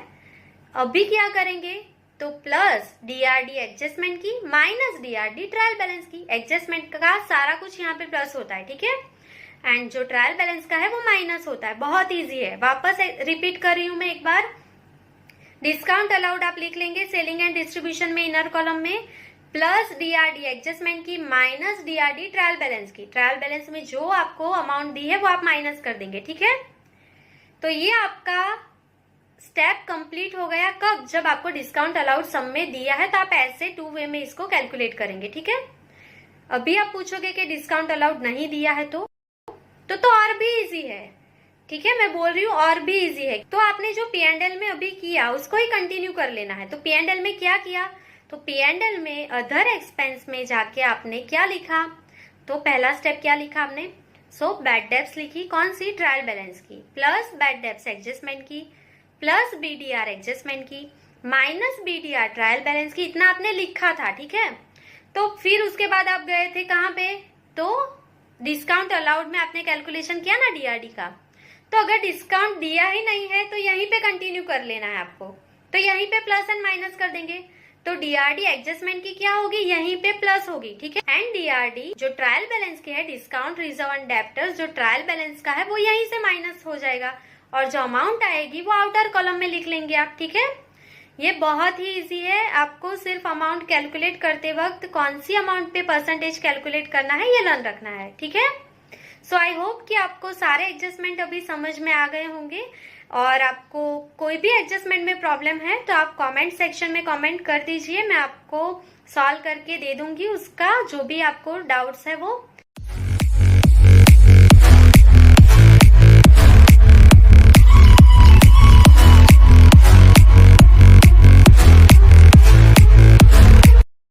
अभी क्या करेंगे, तो प्लस डीआरडी एडजस्टमेंट की माइनस डीआरडी ट्रायल बैलेंस की। एडजस्टमेंट का सारा कुछ यहाँ पे प्लस होता है, ठीक है, एंड जो ट्रायल बैलेंस का है वो माइनस होता है। बहुत इजी है, वापस रिपीट कर रही हूं मैं एक बार। डिस्काउंट अलाउड आप लिख लेंगे सेलिंग एंड डिस्ट्रीब्यूशन में इनर कॉलम में, प्लस डीआरडी एडजस्टमेंट की माइनस डीआरडी ट्रायल बैलेंस की। ट्रायल बैलेंस में जो आपको अमाउंट दी है वो आप माइनस कर देंगे, ठीक है। तो ये आपका स्टेप कंप्लीट हो गया। कब, जब आपको डिस्काउंट अलाउड सम में दिया है तो आप ऐसे 2 वे में इसको कैलकुलेट करेंगे, ठीक है। अभी आप पूछोगे कि डिस्काउंट अलाउड नहीं दिया है तो और भी इजी है, ठीक है। मैं बोल रही हूँ और भी इजी है। तो आपने जो P&L में अभी किया उसको ही कंटिन्यू कर लेना है। तो P&L में क्या किया, तो P&L में अदर एक्सपेंस में जाके आपने क्या लिखा, तो पहला स्टेप क्या लिखा आपने, सो बैड डेब्ट्स लिखी, कौन सी, ट्रायल बैलेंस की, प्लस बैड डेब्ट्स एडजस्टमेंट की प्लस बीडीआर एडजस्टमेंट की माइनस बीडीआर ट्रायल बैलेंस की। इतना आपने लिखा था, ठीक है। तो फिर उसके बाद आप गए थे कहाँ पे, तो डिस्काउंट अलाउड में आपने कैलकुलेशन किया ना डीआरडी का। तो अगर डिस्काउंट दिया ही नहीं है तो यहीं पे कंटिन्यू कर लेना है आपको। तो यहीं पे प्लस एंड माइनस कर देंगे। तो डीआरडी एडजस्टमेंट की क्या होगी, यहीं पे प्लस होगी, ठीक है। एंड डीआरडी जो ट्रायल बैलेंस की है, डिस्काउंट रिजर्व एंड डेब्टर्स जो ट्रायल बैलेंस का है, वो यहीं से माइनस हो जाएगा और जो अमाउंट आएगी वो आउटर कॉलम में लिख लेंगे आप, ठीक है। ये बहुत ही इजी है, आपको सिर्फ अमाउंट कैलकुलेट करते वक्त कौन सी अमाउंट पे परसेंटेज कैलकुलेट करना है ये लर्न रखना है, ठीक है। सो आई होप कि आपको सारे एडजस्टमेंट अभी समझ में आ गए होंगे और आपको कोई भी एडजस्टमेंट में प्रॉब्लम है तो आप कमेंट सेक्शन में कमेंट कर दीजिए, मैं आपको सॉल्व करके दे दूंगी, उसका जो भी आपको डाउट्स है वो